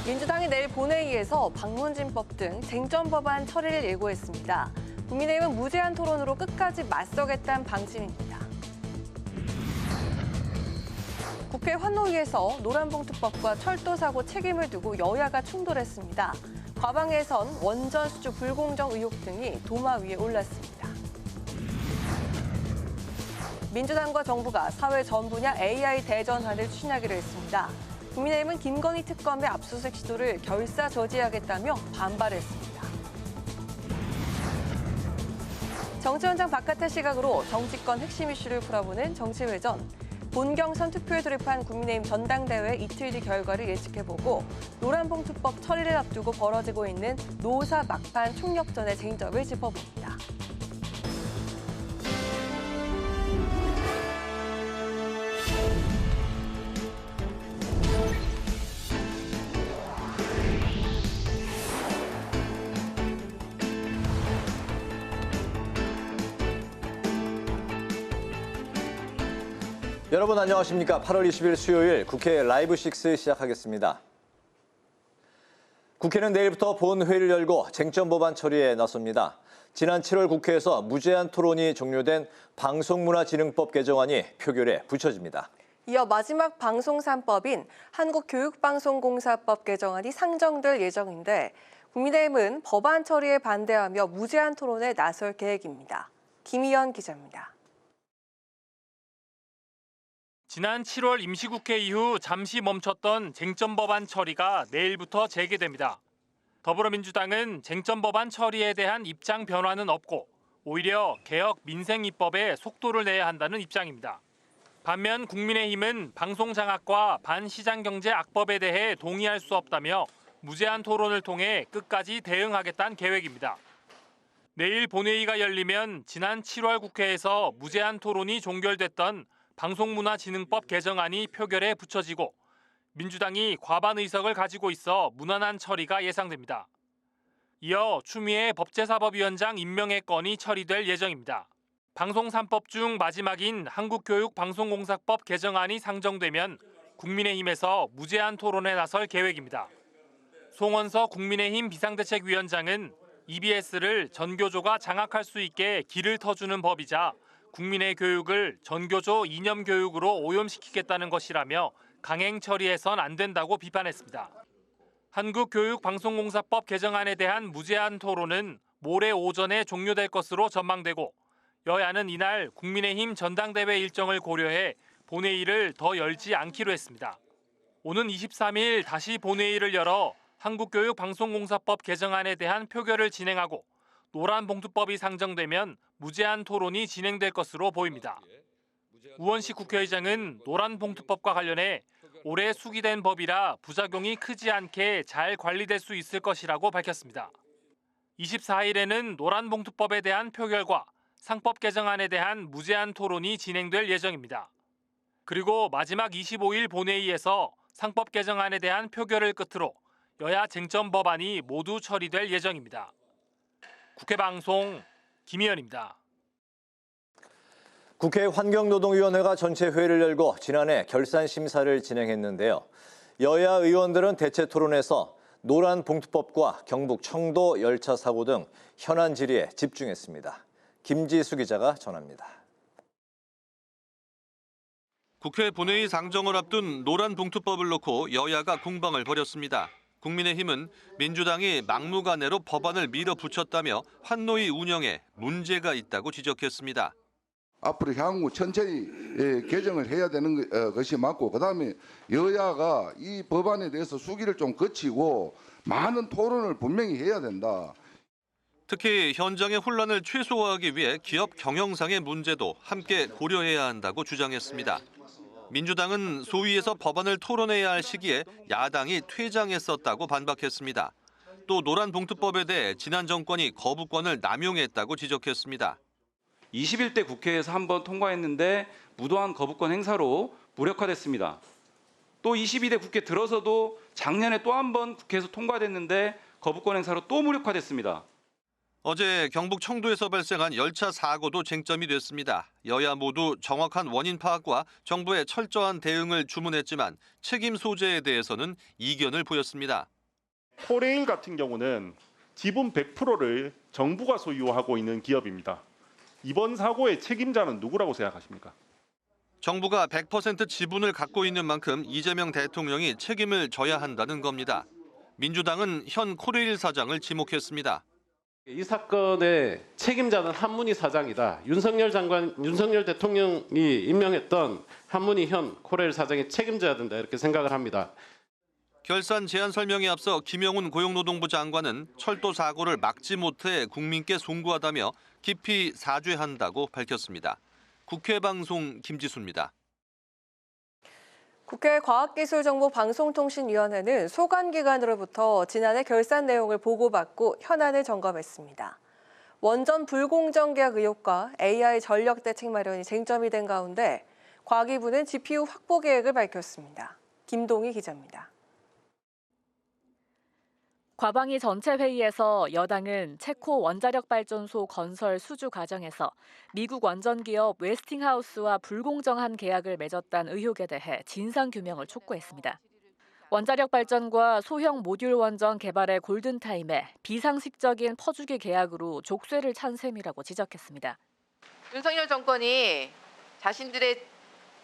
민주당이 내일 본회의에서 방문진법 등 쟁점 법안 처리를 예고했습니다. 국민의힘은 무제한 토론으로 끝까지 맞서겠다는 방침입니다. 국회 환노위에서 노란봉투법과 철도사고 책임을 두고 여야가 충돌했습니다. 과방에선 원전 수주 불공정 의혹 등이 도마 위에 올랐습니다. 민주당과 정부가 사회 전 분야 AI 대전환을 추진하기로 했습니다. 국민의힘은 김건희 특검의 압수수색 시도를 결사 저지하겠다며 반발했습니다. 정치 현장 바깥의 시각으로 정치권 핵심 이슈를 풀어보는 정치회전. 본 경선 투표에 돌입한 국민의힘 전당대회 이틀 뒤 결과를 예측해보고 노란봉투법 처리를 앞두고 벌어지고 있는 노사 막판 총력전의 쟁점을 짚어봅니다. 여러분 안녕하십니까? 8월 20일 수요일 국회 라이브 6 시작하겠습니다. 국회는 내일부터 본회의를 열고 쟁점 법안 처리에 나섭니다. 지난 7월 국회에서 무제한 토론이 종료된 방송문화진흥법 개정안이 표결에 붙여집니다. 이어 마지막 방송 3법인 한국교육방송공사법 개정안이 상정될 예정인데 국민의힘은 법안 처리에 반대하며 무제한 토론에 나설 계획입니다. 김희연 기자입니다. 지난 7월 임시국회 이후 잠시 멈췄던 쟁점 법안 처리가 내일부터 재개됩니다. 더불어민주당은 쟁점 법안 처리에 대한 입장 변화는 없고 오히려 개혁 민생 입법에 속도를 내야 한다는 입장입니다. 반면 국민의힘은 방송장악과 반시장경제 악법에 대해 동의할 수 없다며 무제한 토론을 통해 끝까지 대응하겠다는 계획입니다. 내일 본회의가 열리면 지난 7월 국회에서 무제한 토론이 종결됐던 방송문화진흥법 개정안이 표결에 붙여지고 민주당이 과반 의석을 가지고 있어 무난한 처리가 예상됩니다. 이어 추미애 법제사법위원장 임명의 건이 처리될 예정입니다. 방송 3법 중 마지막인 한국교육방송공사법 개정안이 상정되면 국민의힘에서 무제한 토론에 나설 계획입니다. 송원석 국민의힘 비상대책위원장은 EBS를 전교조가 장악할 수 있게 길을 터주는 법이자 국민의 교육을 전교조 이념 교육으로 오염시키겠다는 것이라며 강행 처리해선 안 된다고 비판했습니다. 한국교육방송공사법 개정안에 대한 무제한 토론은 모레 오전에 종료될 것으로 전망되고 여야는 이날 국민의힘 전당대회 일정을 고려해 본회의를 더 열지 않기로 했습니다. 오는 23일 다시 본회의를 열어 한국교육방송공사법 개정안에 대한 표결을 진행하고 노란봉투법이 상정되면 무제한 토론이 진행될 것으로 보입니다. 우원식 국회의장은 노란봉투법과 관련해 올해 수기된 법이라 부작용이 크지 않게 잘 관리될 수 있을 것이라고 밝혔습니다. 24일에는 노란봉투법에 대한 표결과 상법 개정안에 대한 무제한 토론이 진행될 예정입니다. 그리고 마지막 25일 본회의에서 상법 개정안에 대한 표결을 끝으로 여야 쟁점 법안이 모두 처리될 예정입니다. 국회방송 김희연입니다. 국회 환경노동위원회가 전체 회의를 열고 지난해 결산 심사를 진행했는데요. 여야 의원들은 대체 토론에서 노란봉투법과 경북 청도 열차 사고 등 현안 질의에 집중했습니다. 김지수 기자가 전합니다. 국회 본회의 상정을 앞둔 노란봉투법을 놓고 여야가 공방을 벌였습니다. 국민의힘은 민주당이 막무가내로 법안을 밀어붙였다며 환노위 운영에 문제가 있다고 지적했습니다. 앞으로 향후 천천히 개정을 해야 되는 것이 맞고 그다음에 여야가 이 법안에 대해서 수기를 좀 거치고 많은 토론을 분명히 해야 된다. 특히 현장의 혼란을 최소화하기 위해 기업 경영상의 문제도 함께 고려해야 한다고 주장했습니다. 민주당은 소위에서 법안을 토론해야 할 시기에 야당이 퇴장했었다고 반박했습니다. 또 노란봉투법에 대해 지난 정권이 거부권을 남용했다고 지적했습니다. 21대 국회에서 한번 통과했는데 무도한 거부권 행사로 무력화됐습니다. 또 22대 국회 들어서도 작년에 또 한 번 국회에서 통과됐는데 거부권 행사로 또 무력화됐습니다. 어제 경북 청도에서 발생한 열차 사고도 쟁점이 됐습니다. 여야 모두 정확한 원인 파악과 정부의 철저한 대응을 주문했지만 책임 소재에 대해서는 이견을 보였습니다. 코레일 같은 경우는 지분 100%를 정부가 소유하고 있는 기업입니다. 이번 사고의 책임자는 누구라고 생각하십니까? 정부가 100% 지분을 갖고 있는 만큼 이재명 대통령이 책임을 져야 한다는 겁니다. 민주당은 현 코레일 사장을 지목했습니다. 이 사건의 책임자는 한문희 사장이다. 윤석열 대통령이 임명했던 한문희 현 코레일 사장이 책임져야 된다 이렇게 생각을 합니다. 결산 제안 설명에 앞서 김영훈 고용노동부 장관은 철도 사고를 막지 못해 국민께 송구하다며 깊이 사죄한다고 밝혔습니다. 국회 방송 김지수입니다. 국회 과학기술정보방송통신위원회는 소관기관으로부터 지난해 결산 내용을 보고받고 현안을 점검했습니다. 원전 불공정 계약 의혹과 AI 전력 대책 마련이 쟁점이 된 가운데 과기부는 GPU 확보 계획을 밝혔습니다. 김동희 기자입니다. 과방위 전체 회의에서 여당은 체코 원자력 발전소 건설 수주 과정에서 미국 원전 기업 웨스팅하우스와 불공정한 계약을 맺었다는 의혹에 대해 진상 규명을 촉구했습니다. 원자력 발전과 소형 모듈 원전 개발의 골든타임에 비상식적인 퍼주기 계약으로 족쇄를 찬 셈이라고 지적했습니다. 윤석열 정권이 자신들의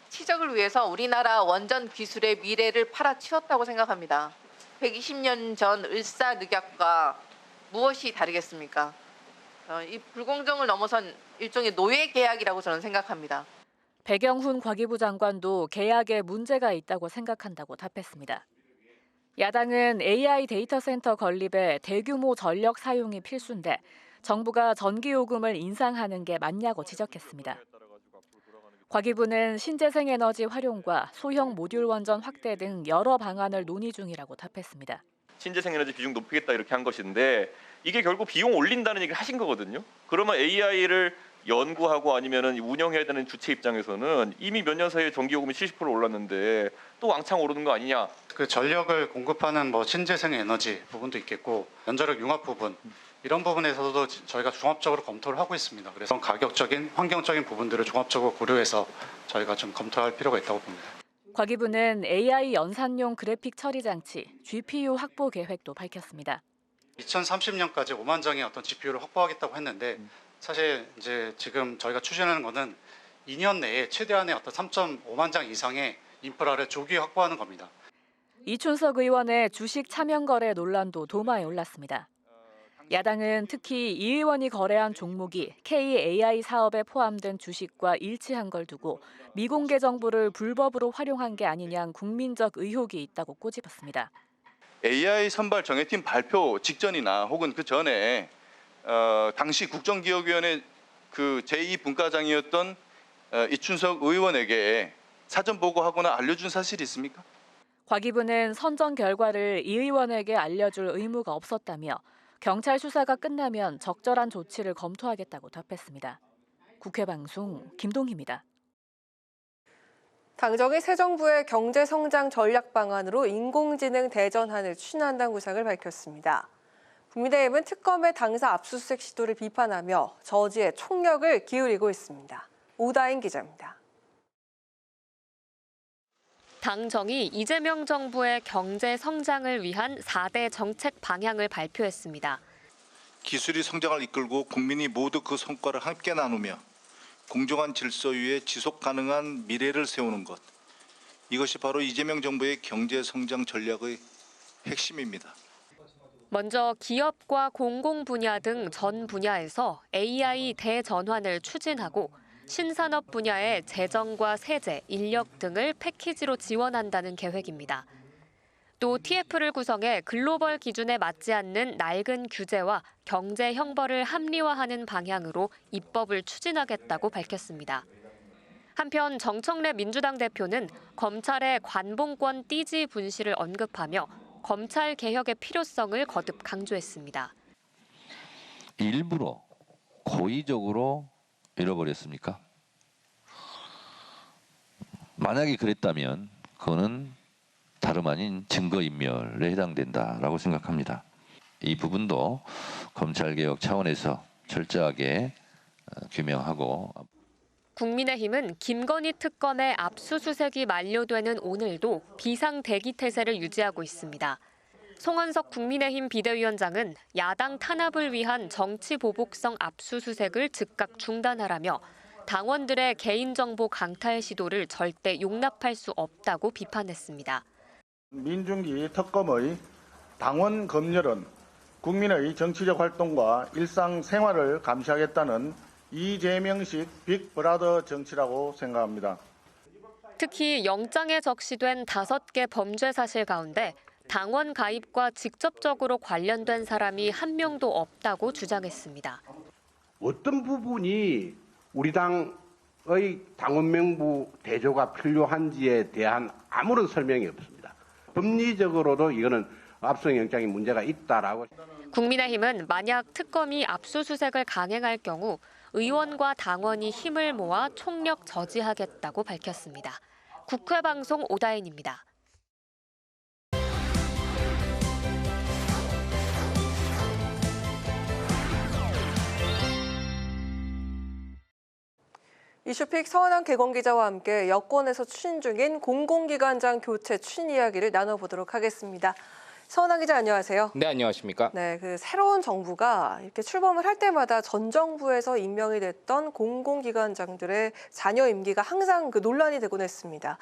치적을 위해서 우리나라 원전 기술의 미래를 팔아치웠다고 생각합니다. 120년 전 을사늑약과 무엇이 다르겠습니까? 이 불공정을 넘어선 일종의 노예 계약이라고 저는 생각합니다. 백영훈 과기부 장관도 계약에 문제가 있다고 생각한다고 답했습니다. 야당은 AI 데이터 센터 건립에 대규모 전력 사용이 필수인데 정부가 전기요금을 인상하는 게 맞냐고 지적했습니다. 과기부는 신재생에너지 활용과 소형 모듈 원전 확대 등 여러 방안을 논의 중이라고 답했습니다. 신재생에너지 비중 높이겠다 이렇게 한 것인데 이게 결국 비용 올린다는 얘기를 하신 거거든요. 그러면 AI를 연구하고 아니면은 운영해야 되는 주체 입장에서는 이미 몇 년 사이에 전기요금이 70% 올랐는데 또 왕창 오르는 거 아니냐. 그 전력을 공급하는 신재생에너지 부분도 있겠고 원자력 융합 부분 이런 부분에서도 저희가 종합적으로 검토를 하고 있습니다. 그래서 가격적인, 환경적인 부분들을 종합적으로 고려해서 저희가 좀 검토할 필요가 있다고 봅니다. 과기부는 AI 연산용 그래픽 처리 장치, GPU 확보 계획도 밝혔습니다. 2030년까지 5만 장의 어떤 GPU를 확보하겠다고 했는데 사실 이제 지금 저희가 추진하는 거는 2년 내에 최대한의 어떤 3.5만 장 이상의 인프라를 조기 확보하는 겁니다. 이춘석 의원의 주식 차명 거래 논란도 도마에 올랐습니다. 야당은 특히 이 의원이 거래한 종목이 KAI 사업에 포함된 주식과 일치한 걸 두고 미공개 정보를 불법으로 활용한 게 아니냐는 국민적 의혹이 있다고 꼬집었습니다. AI 선발 정예팀 발표 직전이나 혹은 그 전에 당시 국정기획위원회 그 제2분과장이었던 이춘석 의원에게 사전 보고하거나 알려준 사실이 있습니까? 과기부는 선정 결과를 이 의원에게 알려줄 의무가 없었다며 경찰 수사가 끝나면 적절한 조치를 검토하겠다고 답했습니다. 국회 방송 김동희입니다. 당정이 새 정부의 경제성장 전략 방안으로 인공지능 대전환을 추진한다는 구상을 밝혔습니다. 국민의힘은 특검의 당사 압수수색 시도를 비판하며 저지에 총력을 기울이고 있습니다. 오다인 기자입니다. 당정이 이재명 정부의 경제 성장을 위한 4대 정책 방향을 발표했습니다. 기술이 성장을 이끌고 국민이 모두 그 성과를 함께 나누며 공정한 질서 위에 지속 가능한 미래를 세우는 것. 이것이 바로 이재명 정부의 경제 성장 전략의 핵심입니다. 먼저 기업과 공공 분야 등 전 분야에서 AI 대전환을 추진하고 신산업 분야의 재정과 세제, 인력 등을 패키지로 지원한다는 계획입니다. 또 TF를 구성해 글로벌 기준에 맞지 않는 낡은 규제와 경제 형벌을 합리화하는 방향으로 입법을 추진하겠다고 밝혔습니다. 한편 정청래 민주당 대표는 검찰의 관봉권 띠지 분실을 언급하며 검찰 개혁의 필요성을 거듭 강조했습니다. 일부러 고의적으로 잃어버렸습니까? 만약에 그랬다면 그거는 다름 아닌 증거인멸에 해당된다라고 생각합니다. 이 부분도 검찰개혁 차원에서 철저하게 규명하고. 국민의힘은 김건희 특검의 압수수색이 만료되는 오늘도 비상대기태세를 유지하고 있습니다. 송원석 국민의힘 비대위원장은 야당 탄압을 위한 정치 보복성 압수수색을 즉각 중단하라며 당원들의 개인정보 강탈 시도를 절대 용납할 수 없다고 비판했습니다. 민중기 특검의 당원 검열은 국민의 정치적 활동과 일상생활을 감시하겠다는 이재명식 빅브라더 정치라고 생각합니다. 특히 영장에 적시된 5개 범죄 사실 가운데 당원 가입과 직접적으로 관련된 사람이 한 명도 없다고 주장했습니다. 어떤 부분이 우리 당의 당원 명부 대조가 필요한지에 대한 아무런 설명이 없습니다. 법리적으로도 이거는 압수영장이 문제가 있다라고. 국민의힘은 만약 특검이 압수수색을 강행할 경우 의원과 당원이 힘을 모아 총력 저지하겠다고 밝혔습니다. 국회방송 오다인입니다. 이슈픽 서은환 개공기자와 함께 여권에서 추진 중인 공공기관장 교체 추진 이야기를 나눠보도록 하겠습니다. 서은환 기자 안녕하세요. 네, 안녕하십니까? 네, 그 새로운 정부가 이렇게 출범을 할 때마다 전 정부에서 임명이 됐던 공공기관장들의 자녀 임기가 항상 그 논란이 되곤 했습니다.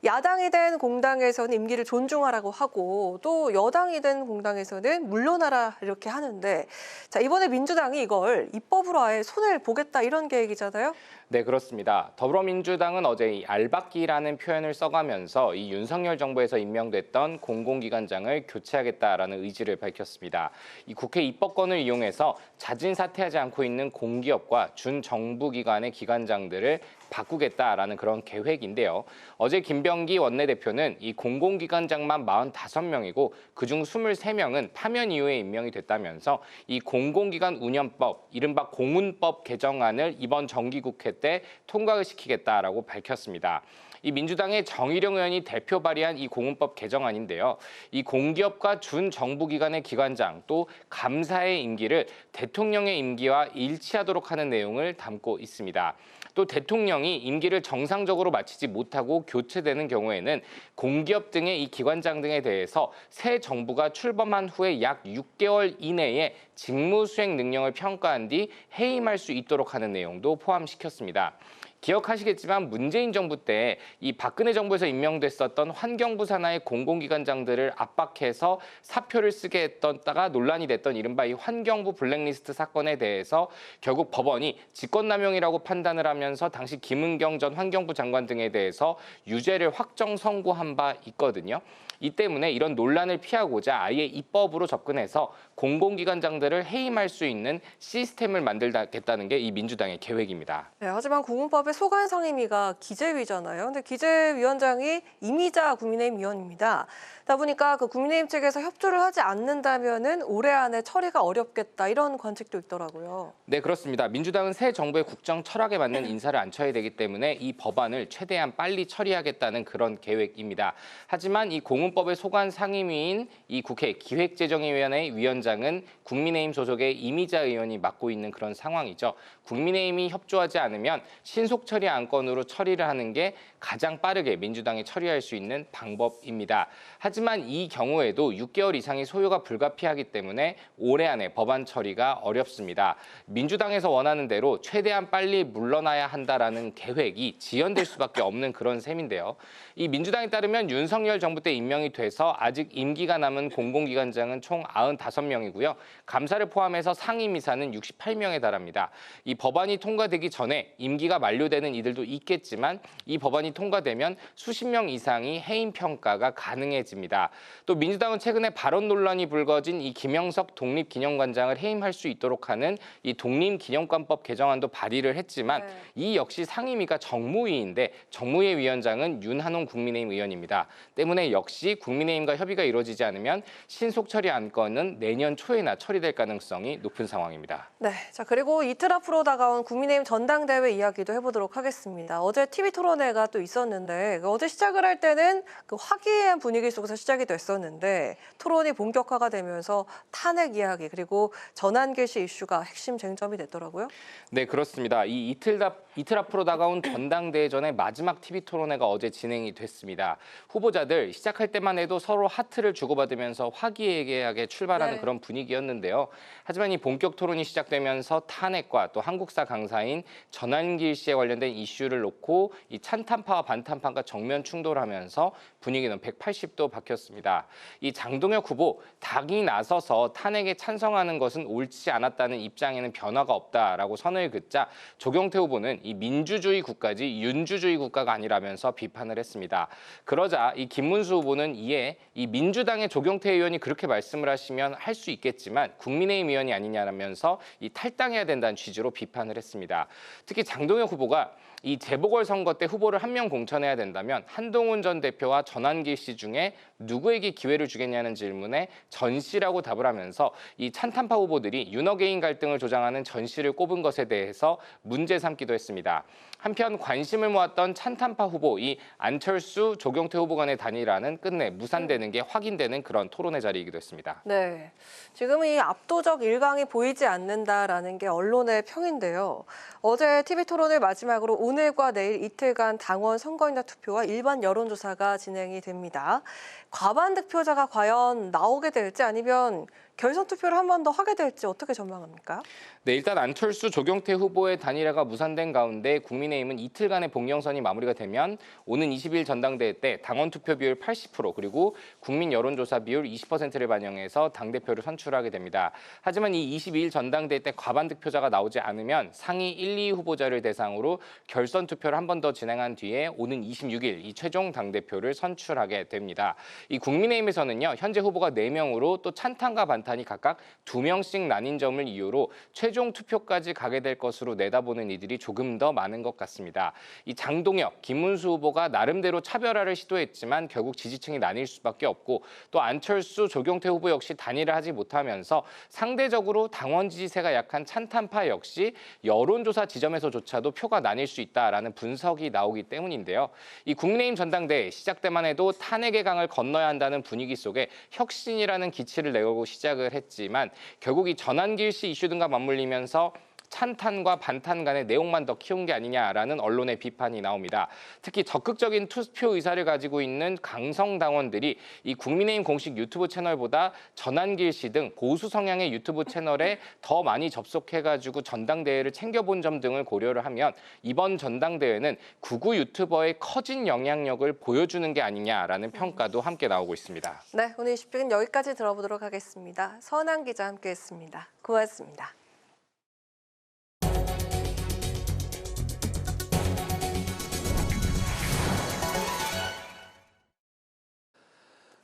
야당이 된 공당에서는 임기를 존중하라고 하고 또 여당이 된 공당에서는 물러나라 이렇게 하는데 자, 이번에 민주당이 이걸 입법으로 아예 손을 보겠다 이런 계획이잖아요. 네, 그렇습니다. 더불어민주당은 어제 이 알박기라는 표현을 써가면서 이 윤석열 정부에서 임명됐던 공공기관장을 교체하겠다라는 의지를 밝혔습니다. 이 국회 입법권을 이용해서 자진 사퇴하지 않고 있는 공기업과 준정부기관의 기관장들을 바꾸겠다라는 그런 계획인데요. 어제 김병기 원내대표는 이 공공기관장만 45명이고 그중 23명은 파면 이후에 임명이 됐다면서 이 공공기관 운영법, 이른바 공운법 개정안을 이번 정기국회 때 통과를 시키겠다라고 밝혔습니다. 이 민주당의 정의령 의원이 대표 발의한 이 공운법 개정안인데요. 이 공기업과 준정부기관의 기관장 또 감사의 임기를 대통령의 임기와 일치하도록 하는 내용을 담고 있습니다. 또 대통령이 임기를 정상적으로 마치지 못하고 교체되는 경우에는 공기업 등의 이 기관장 등에 대해서 새 정부가 출범한 후에 약 6개월 이내에 직무 수행 능력을 평가한 뒤 해임할 수 있도록 하는 내용도 포함시켰습니다. 기억하시겠지만 문재인 정부 때 이 박근혜 정부에서 임명됐었던 환경부 산하의 공공기관장들을 압박해서 사표를 쓰게 했다가 논란이 됐던 이른바 이 환경부 블랙리스트 사건에 대해서 결국 법원이 직권남용이라고 판단을 하면서 당시 김은경 전 환경부 장관 등에 대해서 유죄를 확정 선고한 바 있거든요. 이 때문에 이런 논란을 피하고자 아예 입법으로 접근해서 공공기관장들을 해임할 수 있는 시스템을 만들겠다는 게 이 민주당의 계획입니다. 네, 하지만 공운법의 소관 상임위가 기재위잖아요. 근데 기재위원장이 이미자 국민의힘 의원입니다. 그러다 보니까 그 국민의힘 측에서 협조를 하지 않는다면은 올해 안에 처리가 어렵겠다 이런 관측도 있더라고요. 네, 그렇습니다. 민주당은 새 정부의 국정 철학에 맞는 인사를 앉혀야 되기 때문에 이 법안을 최대한 빨리 처리하겠다는 그런 계획입니다. 하지만 이 공운법의 소관 상임위인 이 국회 기획재정위원회 위원장은 국민의힘 소속의 이미자 의원이 맡고 있는 그런 상황이죠. 국민의힘이 협조하지 않으면 신속 처리 안건으로 처리를 하는 게 가장 빠르게 민주당이 처리할 수 있는 방법입니다. 하지만 이 경우에도 6개월 이상이 소요가 불가피하기 때문에 올해 안에 법안 처리가 어렵습니다. 민주당에서 원하는 대로 최대한 빨리 물러나야 한다라는 계획이 지연될 수밖에 없는 그런 셈인데요. 이 민주당에 따르면 윤석열 정부 때 임명이 돼서 아직 임기가 남은 공공기관장은 총 95명이고요. 감사를 포함해서 상임이사는 68명에 달합니다. 이 법안이 통과되기 전에 임기가 만료되는 이들도 있겠지만 이 법안이 통과되면 수십 명 이상이 해임 평가가 가능해집니다. 또 민주당은 최근에 발언 논란이 불거진 이 김영석 독립기념관장을 해임할 수 있도록 하는 이 독립기념관법 개정안도 발의를 했지만 이 역시 상임위가 정무위인데 정무위 위원장은 윤한홍 국민의힘 의원입니다. 때문에 역시 국민의힘과 협의가 이루어지지 않으면 신속 처리 안건은 내년 초에나 처리될 가능성이 높은 상황입니다. 네, 자 그리고 이틀 앞으로 다가온 국민의힘 전당대회 이야기도 해보도록 하겠습니다. 어제 TV 토론회가 또 또 있었는데 어제 시작을 할 때는 그 화기애애한 분위기 속에서 시작이 됐었는데 토론이 본격화가 되면서 탄핵 이야기 그리고 전환개시 이슈가 핵심 쟁점이 됐더라고요. 네, 그렇습니다. 이 이틀 앞으로 다가온 전당대회 전에 마지막 TV 토론회가 어제 진행이 됐습니다. 후보자들 시작할 때만 해도 서로 하트를 주고받으면서 화기애애하게 출발하는 네. 그런 분위기였는데요. 하지만 이 본격 토론이 시작되면서 탄핵과 또 한국사 강사인 전환길 씨에 관련된 이슈를 놓고 이 찬탄파와 반탄파가 정면 충돌하면서 분위기는 180도 바뀌었습니다. 이 장동혁 후보 당이 나서서 탄핵에 찬성하는 것은 옳지 않았다는 입장에는 변화가 없다라고 선을 긋자 조경태 후보는 이 민주주의 국가지 윤주주의 국가가 아니라면서 비판을 했습니다. 그러자 이 김문수 후보는 이에 이 민주당의 조경태 의원이 그렇게 말씀을 하시면 할 수 있겠지만 국민의힘 의원이 아니냐면서 이 탈당해야 된다는 취지로 비판을 했습니다. 특히 장동혁 후보가 이 재보궐선거 때 후보를 한 명 공천해야 된다면 한동훈 전 대표와 전환길 씨 중에 누구에게 기회를 주겠냐는 질문에 전 씨라고 답을 하면서 이 찬탄파 후보들이 윤어게인 갈등을 조장하는 전 씨를 꼽은 것에 대해서 문제 삼기도 했습니다. 한편 관심을 모았던 찬탄파 후보 이 안철수, 조경태 후보 간의 단일화는 끝내 무산되는 게 확인되는 그런 토론회 자리이기도 했습니다. 네, 지금 이 압도적 일강이 보이지 않는다라는 게 언론의 평인데요. 어제 TV 토론을 마지막으로 오늘과 내일 이틀간 당원 선거인단 투표와 일반 여론조사가 진행이 됩니다. 과반 득표자가 과연 나오게 될지 아니면 결선 투표를 한 번 더 하게 될지 어떻게 전망합니까? 네, 일단 안철수, 조경태 후보의 단일화가 무산된 가운데 국민의힘은 이틀간의 본경선이 마무리가 되면 오는 20일 전당대회 때 당원 투표 비율 80% 그리고 국민 여론조사 비율 20%를 반영해서 당대표를 선출하게 됩니다. 하지만 이 22일 전당대회 때 과반 득표자가 나오지 않으면 상위 1, 2 후보자를 대상으로 결선 투표를 한 번 더 진행한 뒤에 오는 26일 이 최종 당대표를 선출하게 됩니다. 이 국민의힘에서는요, 현재 후보가 4명으로 또 찬탄과 반탄이 각각 2명씩 나뉜 점을 이유로 최종 투표까지 가게 될 것으로 내다보는 이들이 조금 더 많은 것 같습니다. 이 장동혁, 김문수 후보가 나름대로 차별화를 시도했지만 결국 지지층이 나뉠 수밖에 없고 또 안철수, 조경태 후보 역시 단일을 하지 못하면서 상대적으로 당원 지지세가 약한 찬탄파 역시 여론조사 지점에서조차도 표가 나뉠 수 있다라는 분석이 나오기 때문인데요. 이 국민의힘 전당대회 시작 때만 해도 탄핵의 강을 건너야 한다는 분위기 속에 혁신이라는 기치를 내걸고 시작을 했지만 결국 이 전환길 씨 이슈 등과 맞물리면서 찬탄과 반탄 간의 내용만 더 키운 게 아니냐라는 언론의 비판이 나옵니다. 특히 적극적인 투표 의사를 가지고 있는 강성 당원들이 이 국민의힘 공식 유튜브 채널보다 전환길 씨 등 보수 성향의 유튜브 채널에 더 많이 접속해가지고 전당대회를 챙겨본 점 등을 고려를 하면 이번 전당대회는 극우 유튜버의 커진 영향력을 보여주는 게 아니냐라는 평가도 함께 나오고 있습니다. 네, 오늘 이슈픽은 여기까지 들어보도록 하겠습니다. 선한 기자 함께했습니다. 고맙습니다.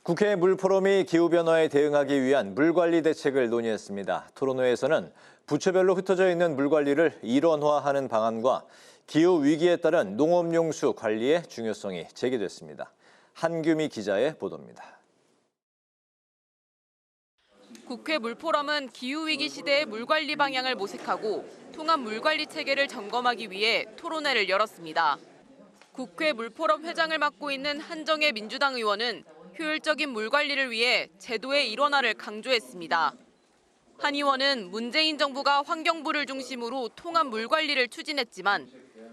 국회 물포럼이 기후변화에 대응하기 위한 물관리 대책을 논의했습니다. 토론회에서는 부처별로 흩어져 있는 물관리를 일원화하는 방안과 기후위기에 따른 농업용수 관리의 중요성이 제기됐습니다. 한규미 기자의 보도입니다. 국회 물포럼은 기후위기 시대의 물관리 방향을 모색하고 통합 물관리 체계를 점검하기 위해 토론회를 열었습니다. 국회 물포럼 회장을 맡고 있는 한정혜 민주당 의원은 효율적인 물관리를 위해 제도의 일원화를 강조했습니다. 한 의원은 문재인 정부가 환경부를 중심으로 통합 물관리를 추진했지만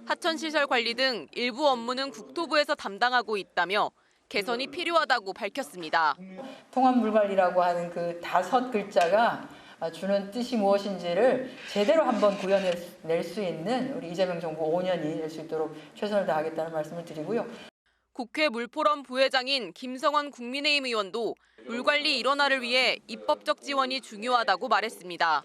하천시설 관리 등 일부 업무는 국토부에서 담당하고 있다며 개선이 필요하다고 밝혔습니다. 통합 물관리라고 하는 그 5글자가 주는 뜻이 무엇인지를 제대로 한번 구현해낼 수 있는 우리 이재명 정부 5년이 될 수 있도록 최선을 다하겠다는 말씀을 드리고요. 국회 물포럼 부회장인 김성원 국민의힘 의원도 물관리 일원화를 위해 입법적 지원이 중요하다고 말했습니다.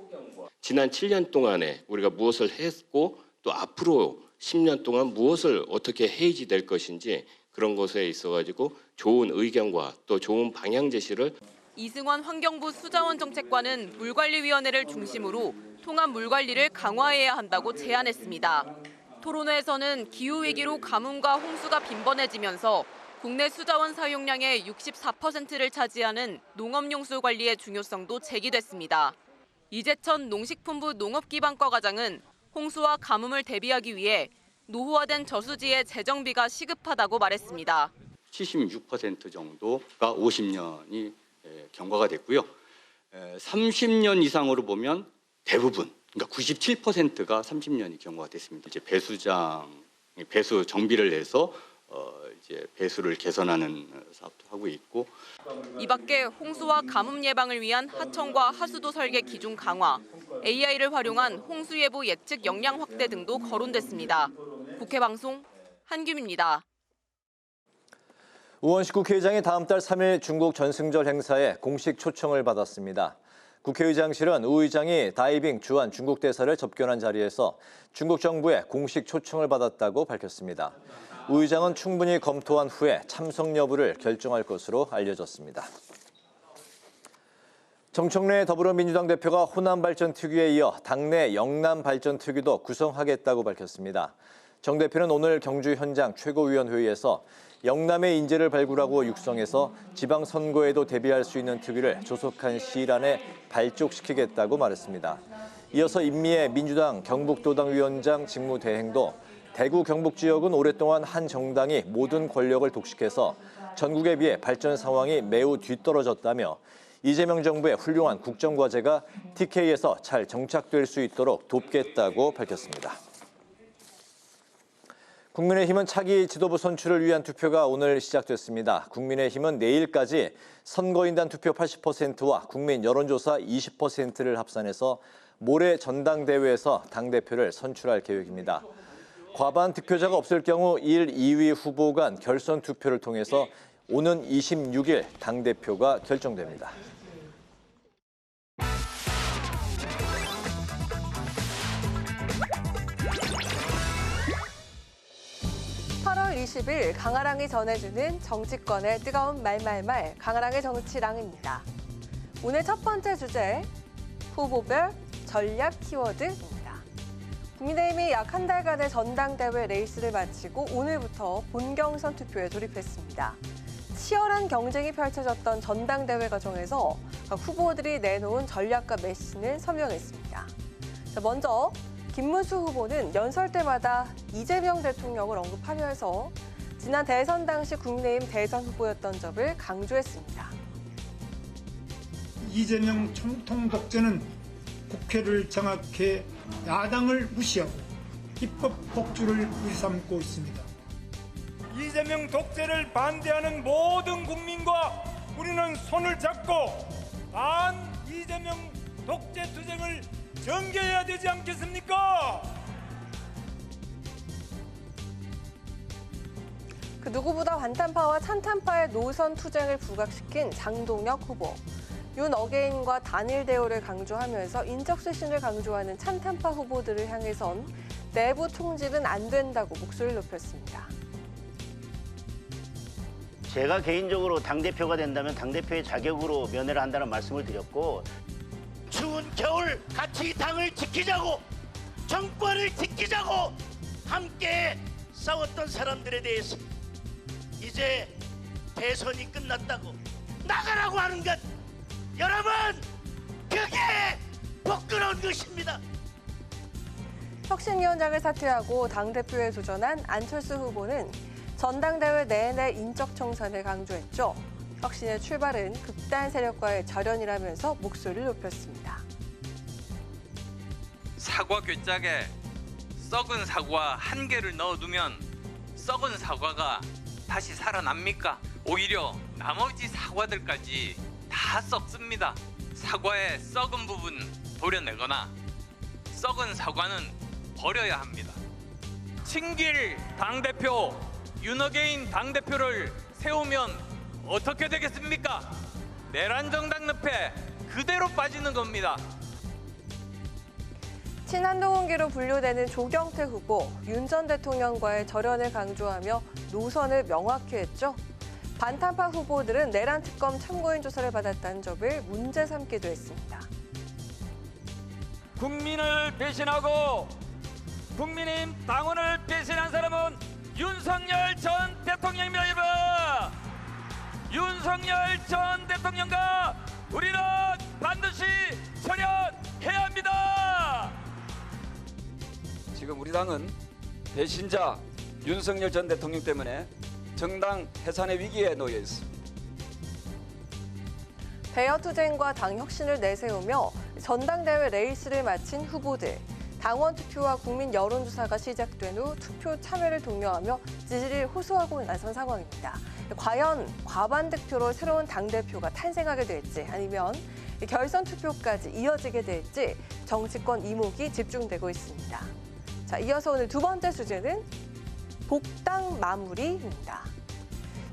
지난 7년 동안에 우리가 무엇을 했고 또 앞으로 10년 동안 무엇을 어떻게 해야지 될 것인지 그런 것에 있어가지고 좋은 의견과 또 좋은 방향 제시를 이승원 환경부 수자원정책관은 물관리위원회를 중심으로 통합 물관리를 강화해야 한다고 제안했습니다. 토론회에서는 기후위기로 가뭄과 홍수가 빈번해지면서 국내 수자원 사용량의 64%를 차지하는 농업용수 관리의 중요성도 제기됐습니다. 이재천 농식품부 농업기반과 과장은 홍수와 가뭄을 대비하기 위해 노후화된 저수지에 재정비가 시급하다고 말했습니다. 76% 정도가 50년이 경과가 됐고요. 30년 이상으로 보면 대부분, 그러니까 97%가 30년이 경과가 됐습니다. 이제 배수 정비를 해서 이제 배수를 개선하는 사업도 하고 있고. 이 밖에 홍수와 가뭄 예방을 위한 하청과 하수도 설계 기준 강화, AI를 활용한 홍수 예보 예측 역량 확대 등도 거론됐습니다. 국회 방송 한규미입니다. 우원식 국회의장이 다음 달 3일 중국 전승절 행사에 공식 초청을 받았습니다. 국회의장실은 우 의장이 다이빙 주한 중국 대사를 접견한 자리에서 중국 정부의 공식 초청을 받았다고 밝혔습니다. 우 의장은 충분히 검토한 후에 참석 여부를 결정할 것으로 알려졌습니다. 정청래 더불어민주당 대표가 호남발전특위에 이어 당내 영남발전특위도 구성하겠다고 밝혔습니다. 정 대표는 오늘 경주 현장 최고위원회의에서 영남의 인재를 발굴하고 육성해서 지방선거에도 대비할 수 있는 특위를 조속한 시일 안에 발족시키겠다고 말했습니다. 이어서 임미애 민주당 경북도당위원장 직무대행도 대구 경북 지역은 오랫동안 한 정당이 모든 권력을 독식해서 전국에 비해 발전 상황이 매우 뒤떨어졌다며 이재명 정부의 훌륭한 국정과제가 TK에서 잘 정착될 수 있도록 돕겠다고 밝혔습니다. 국민의힘은 차기 지도부 선출을 위한 투표가 오늘 시작됐습니다. 국민의힘은 내일까지 선거인단 투표 80%와 국민 여론조사 20%를 합산해서 모레 전당대회에서 당대표를 선출할 계획입니다. 과반 득표자가 없을 경우 1, 2위 후보 간 결선 투표를 통해서 오는 26일 당대표가 결정됩니다. 8월 20일 강아랑이 전해주는 정치권의 뜨거운 말말말 강아랑의 정치랑입니다. 오늘 첫 번째 주제, 후보별 전략 키워드입니다. 국민의힘이 약 한 달간의 전당대회 레이스를 마치고 오늘부터 본경선 투표에 돌입했습니다. 치열한 경쟁이 펼쳐졌던 전당대회 과정에서 각 후보들이 내놓은 전략과 메시지는 선명했습니다. 먼저 김문수 후보는 연설 때마다 이재명 대통령을 언급하면서 지난 대선 당시 국민의힘 대선 후보였던 점을 강조했습니다. 이재명 총통 독재는 국회를 장악해 야당을 무시하고 입법 폭주를 일삼고 있습니다. 이재명 독재를 반대하는 모든 국민과 우리는 손을 잡고 반 이재명 독재 투쟁을 전개해야 되지 않겠습니까? 그 누구보다 환탄파와 찬탄파의 노선 투쟁을 부각시킨 장동혁 후보. 윤 어게인과 단일 대우를 강조하면서 인적 쇄신을 강조하는 찬탄파 후보들을 향해선 내부 총질은 안 된다고 목소리를 높였습니다. 제가 개인적으로 당대표가 된다면 당대표의 자격으로 면회를 한다는 말씀을 드렸고, 추운 겨울 같이 당을 지키자고, 정권을 지키자고 함께 싸웠던 사람들에 대해서 이제 대선이 끝났다고 나가라고 하는 것, 여러분, 그게 부끄러운 것입니다. 혁신위원장을 사퇴하고 당대표에 도전한 안철수 후보는 전당대회 내내 인적 청산을 강조했죠. 혁신의 출발은 극단 세력과의 절연이라면서 목소리를 높였습니다. 사과 괴짝에 썩은 사과 한 개를 넣어두면 썩은 사과가 다시 살아납니까? 오히려 나머지 사과들까지 다 썩습니다. 사과의 썩은 부분 도려내거나 썩은 사과는 버려야 합니다. 친길 당대표 윤어게인 당대표를 세우면 어떻게 되겠습니까? 내란 정당 늪에 그대로 빠지는 겁니다. 친한동훈계로 분류되는 조경태 후보, 윤 전 대통령과의 절연을 강조하며 노선을 명확히 했죠. 반탄파 후보들은 내란 특검 참고인 조사를 받았다는 점을 문제 삼기도 했습니다. 국민을 배신하고 국민의힘 당원을 배신한 사람은 윤석열 전 대통령입니다, 여러분. 윤석열 전 대통령과 우리는 반드시 절연해야 합니다. 지금 우리 당은 배신자 윤석열 전 대통령 때문에 정당 해산의 위기에 놓여 있습니다. 대여투쟁과 당 혁신을 내세우며 전당대회 레이스를 마친 후보들. 당원 투표와 국민 여론조사가 시작된 후 투표 참여를 독려하며 지지를 호소하고 나선 상황입니다. 과연 과반 득표로 새로운 당대표가 탄생하게 될지 아니면 결선 투표까지 이어지게 될지 정치권 이목이 집중되고 있습니다. 자, 이어서 오늘 두 번째 주제는 복당 마무리입니다.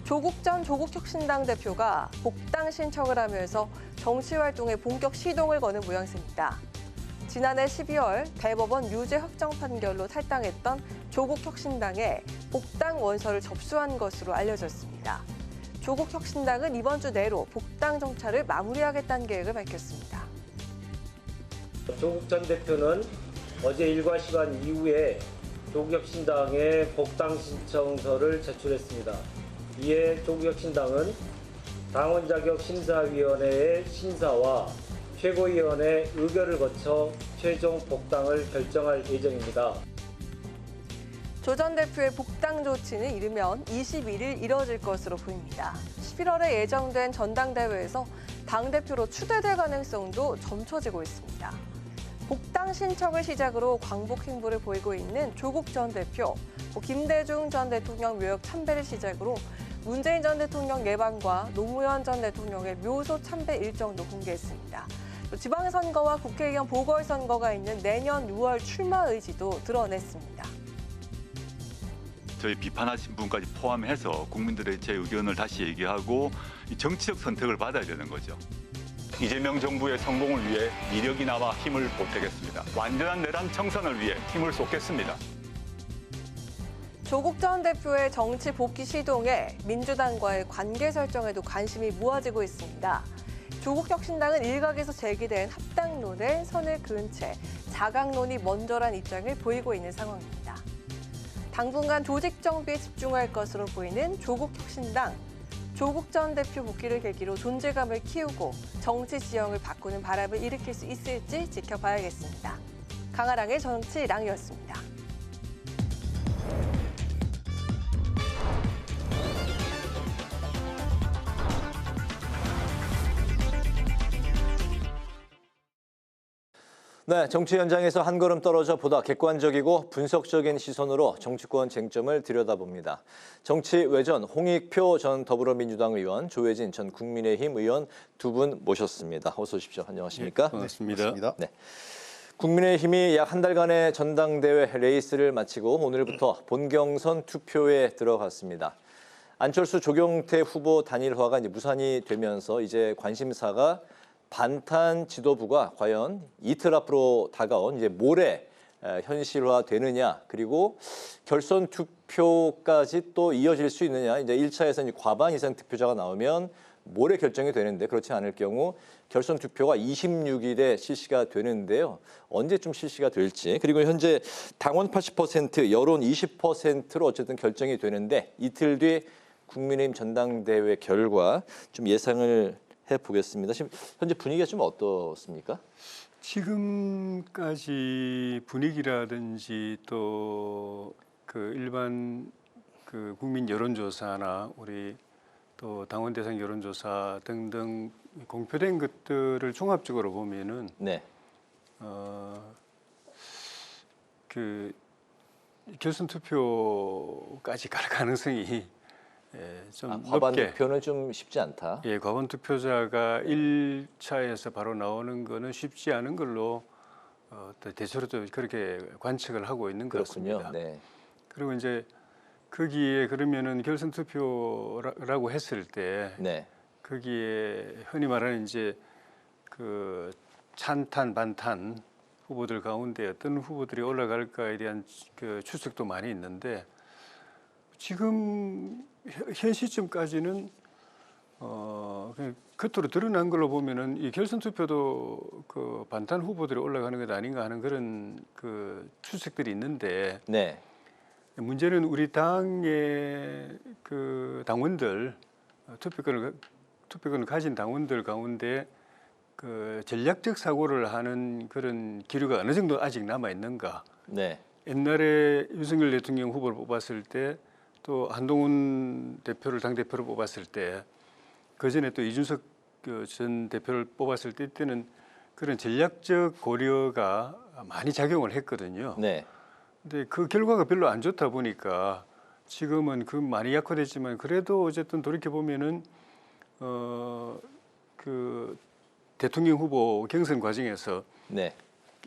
조국 전 조국혁신당 대표가 복당 신청을 하면서 정치활동에 본격 시동을 거는 모양새입니다. 지난해 12월 대법원 유죄 확정 판결로 탈당했던 조국혁신당에 복당 원서를 접수한 것으로 알려졌습니다. 조국혁신당은 이번 주 내로 복당 정찰을 마무리하겠다는 계획을 밝혔습니다. 조국 전 대표는 어제 일과 시간 이후에 조국혁신당에 복당 신청서를 제출했습니다. 이에 조국혁신당은 당원 자격 심사위원회의 심사와 최고위원회 의결을 거쳐 최종 복당을 결정할 예정입니다. 조 전 대표의 복당 조치는 이르면 21일 이뤄질 것으로 보입니다. 11월에 예정된 전당대회에서 당대표로 추대될 가능성도 점쳐지고 있습니다. 복당 신청을 시작으로 광복 행보를 보이고 있는 조국 전 대표, 김대중 전 대통령 묘역 참배를 시작으로 문재인 전 대통령 예방과 노무현 전 대통령의 묘소 참배 일정도 공개했습니다. 또 지방선거와 국회의원 보궐선거가 있는 내년 6월 출마 의지도 드러냈습니다. 저희 비판하신 분까지 포함해서 국민들의 제 의견을 다시 얘기하고 정치적 선택을 받아야 되는 거죠. 이재명 정부의 성공을 위해 이력이나마 힘을 보태겠습니다. 완전한 내란 청산을 위해 힘을 쏟겠습니다. 조국 전 대표의 정치 복귀 시동에 민주당과의 관계 설정에도 관심이 모아지고 있습니다. 조국혁신당은 일각에서 제기된 합당론에 선을 그은 채 자강론이 먼저란 입장을 보이고 있는 상황입니다. 당분간 조직 정비에 집중할 것으로 보이는 조국혁신당. 조국 전 대표 복귀를 계기로 존재감을 키우고 정치 지형을 바꾸는 바람을 일으킬 수 있을지 지켜봐야겠습니다. 강아랑의 정치랑이었습니다. 네, 정치 현장에서 한 걸음 떨어져 보다 객관적이고 분석적인 시선으로 정치권 쟁점을 들여다봅니다. 정치 외전 홍익표 전 더불어민주당 의원, 조혜진 전 국민의힘 의원 두 분 모셨습니다. 어서 오십시오. 안녕하십니까? 네, 반갑습니다. 네. 국민의힘이 약 한 달간의 전당대회 레이스를 마치고 오늘부터 본경선 투표에 들어갔습니다. 안철수 조경태 후보 단일화가 무산이 되면서 이제 관심사가 반탄 지도부가 과연 이틀 앞으로 다가온 이제 모레 현실화되느냐, 그리고 결선 투표까지 또 이어질 수 있느냐. 이제 1차에서 과반 이상 득표자가 나오면 모레 결정이 되는데, 그렇지 않을 경우 결선 투표가 26일에 실시가 되는데요. 언제쯤 실시가 될지, 그리고 현재 당원 80%, 여론 20%로 어쨌든 결정이 되는데, 이틀 뒤 국민의힘 전당대회 결과 좀 예상을 해보겠습니다. 지금 현재 분위기가 좀 어떻습니까? 지금까지 분위기라든지 또 그 일반 그 국민 여론조사나 우리 또 당원 대상 여론조사 등등 공표된 것들을 종합적으로 보면은 네. 그 결선 투표까지 갈 가능성이 좀 과반 높게. 투표는 좀 쉽지 않다. 예, 과반 투표자가 1차에서 바로 나오는 거는 쉽지 않은 걸로 대체로도 그렇게 관측을 하고 있는 것 그렇군요. 같습니다. 네. 그리고 이제 거기에 그러면은 결선 투표라고 했을 때 네. 거기에 흔히 말하는 이제 그 찬탄 반탄 후보들 가운데 어떤 후보들이 올라갈까에 대한 그 추측도 많이 있는데, 지금 현 시점까지는 겉으로 드러난 걸로 보면은 이 결선 투표도 그 반탄 후보들이 올라가는 것 아닌가 하는 그런 그 추측들이 있는데, 네. 문제는 우리 당의 그 당원들, 투표권을 가진 당원들 가운데 그 전략적 사고를 하는 그런 기류가 어느 정도 아직 남아 있는가? 네. 옛날에 윤석열 대통령 후보를 뽑았을 때 또 한동훈 대표를 당대표로 뽑았을 때 그전에 또 이준석 전 대표를 뽑았을 때는 그런 전략적 고려가 많이 작용을 했거든요. 네. 근데 그 결과가 별로 안 좋다 보니까 지금은 그 많이 약화됐지만 그래도 어쨌든 돌이켜 보면은 그 대통령 후보 경선 과정에서 네.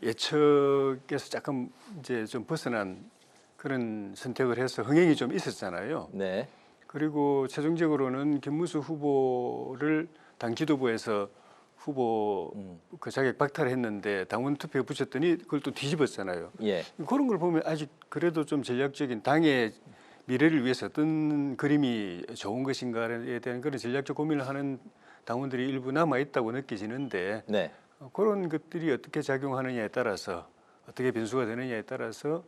예측에서 약간 이제 좀 벗어난 그런 선택을 해서 흥행이 좀 있었잖아요. 네. 그리고 최종적으로는 김문수 후보를 당 지도부에서 후보 그 자격 박탈했는데 당원 투표에 붙였더니 그걸 또 뒤집었잖아요. 예. 그런 걸 보면 아직 그래도 좀 전략적인 당의 미래를 위해서 어떤 그림이 좋은 것인가에 대한 그런 전략적 고민을 하는 당원들이 일부 남아 있다고 느껴지는데 네. 그런 것들이 어떻게 작용하느냐에 따라서 어떻게 변수가 되느냐에 따라서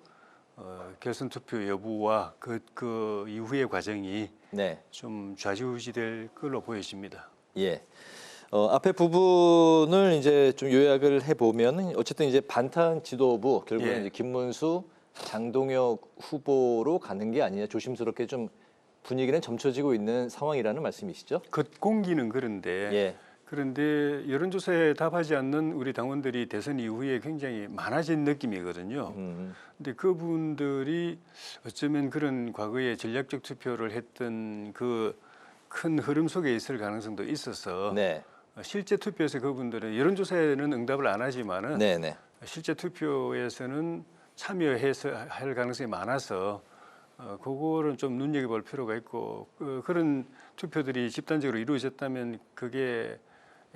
결선 투표 여부와 그 이후의 과정이 네. 좀 좌지우지될 걸로 보여집니다. 예. 앞에 부분을 이제 좀 요약을 해보면 어쨌든 이제 반탄 지도부 결국에 예. 이제 김문수, 장동혁 후보로 가는 게 아니냐 조심스럽게 좀 분위기는 점쳐지고 있는 상황이라는 말씀이시죠? 공기는 그런데 예. 그런데 여론조사에 답하지 않는 우리 당원들이 대선 이후에 굉장히 많아진 느낌이거든요. 근데 그분들이 어쩌면 그런 과거에 전략적 투표를 했던 그 큰 흐름 속에 있을 가능성도 있어서 네. 실제 투표에서 그분들은 여론조사에는 응답을 안 하지만은 네네. 실제 투표에서는 참여해서 할 가능성이 많아서 그거는 좀 눈여겨볼 필요가 있고 그런 투표들이 집단적으로 이루어졌다면 그게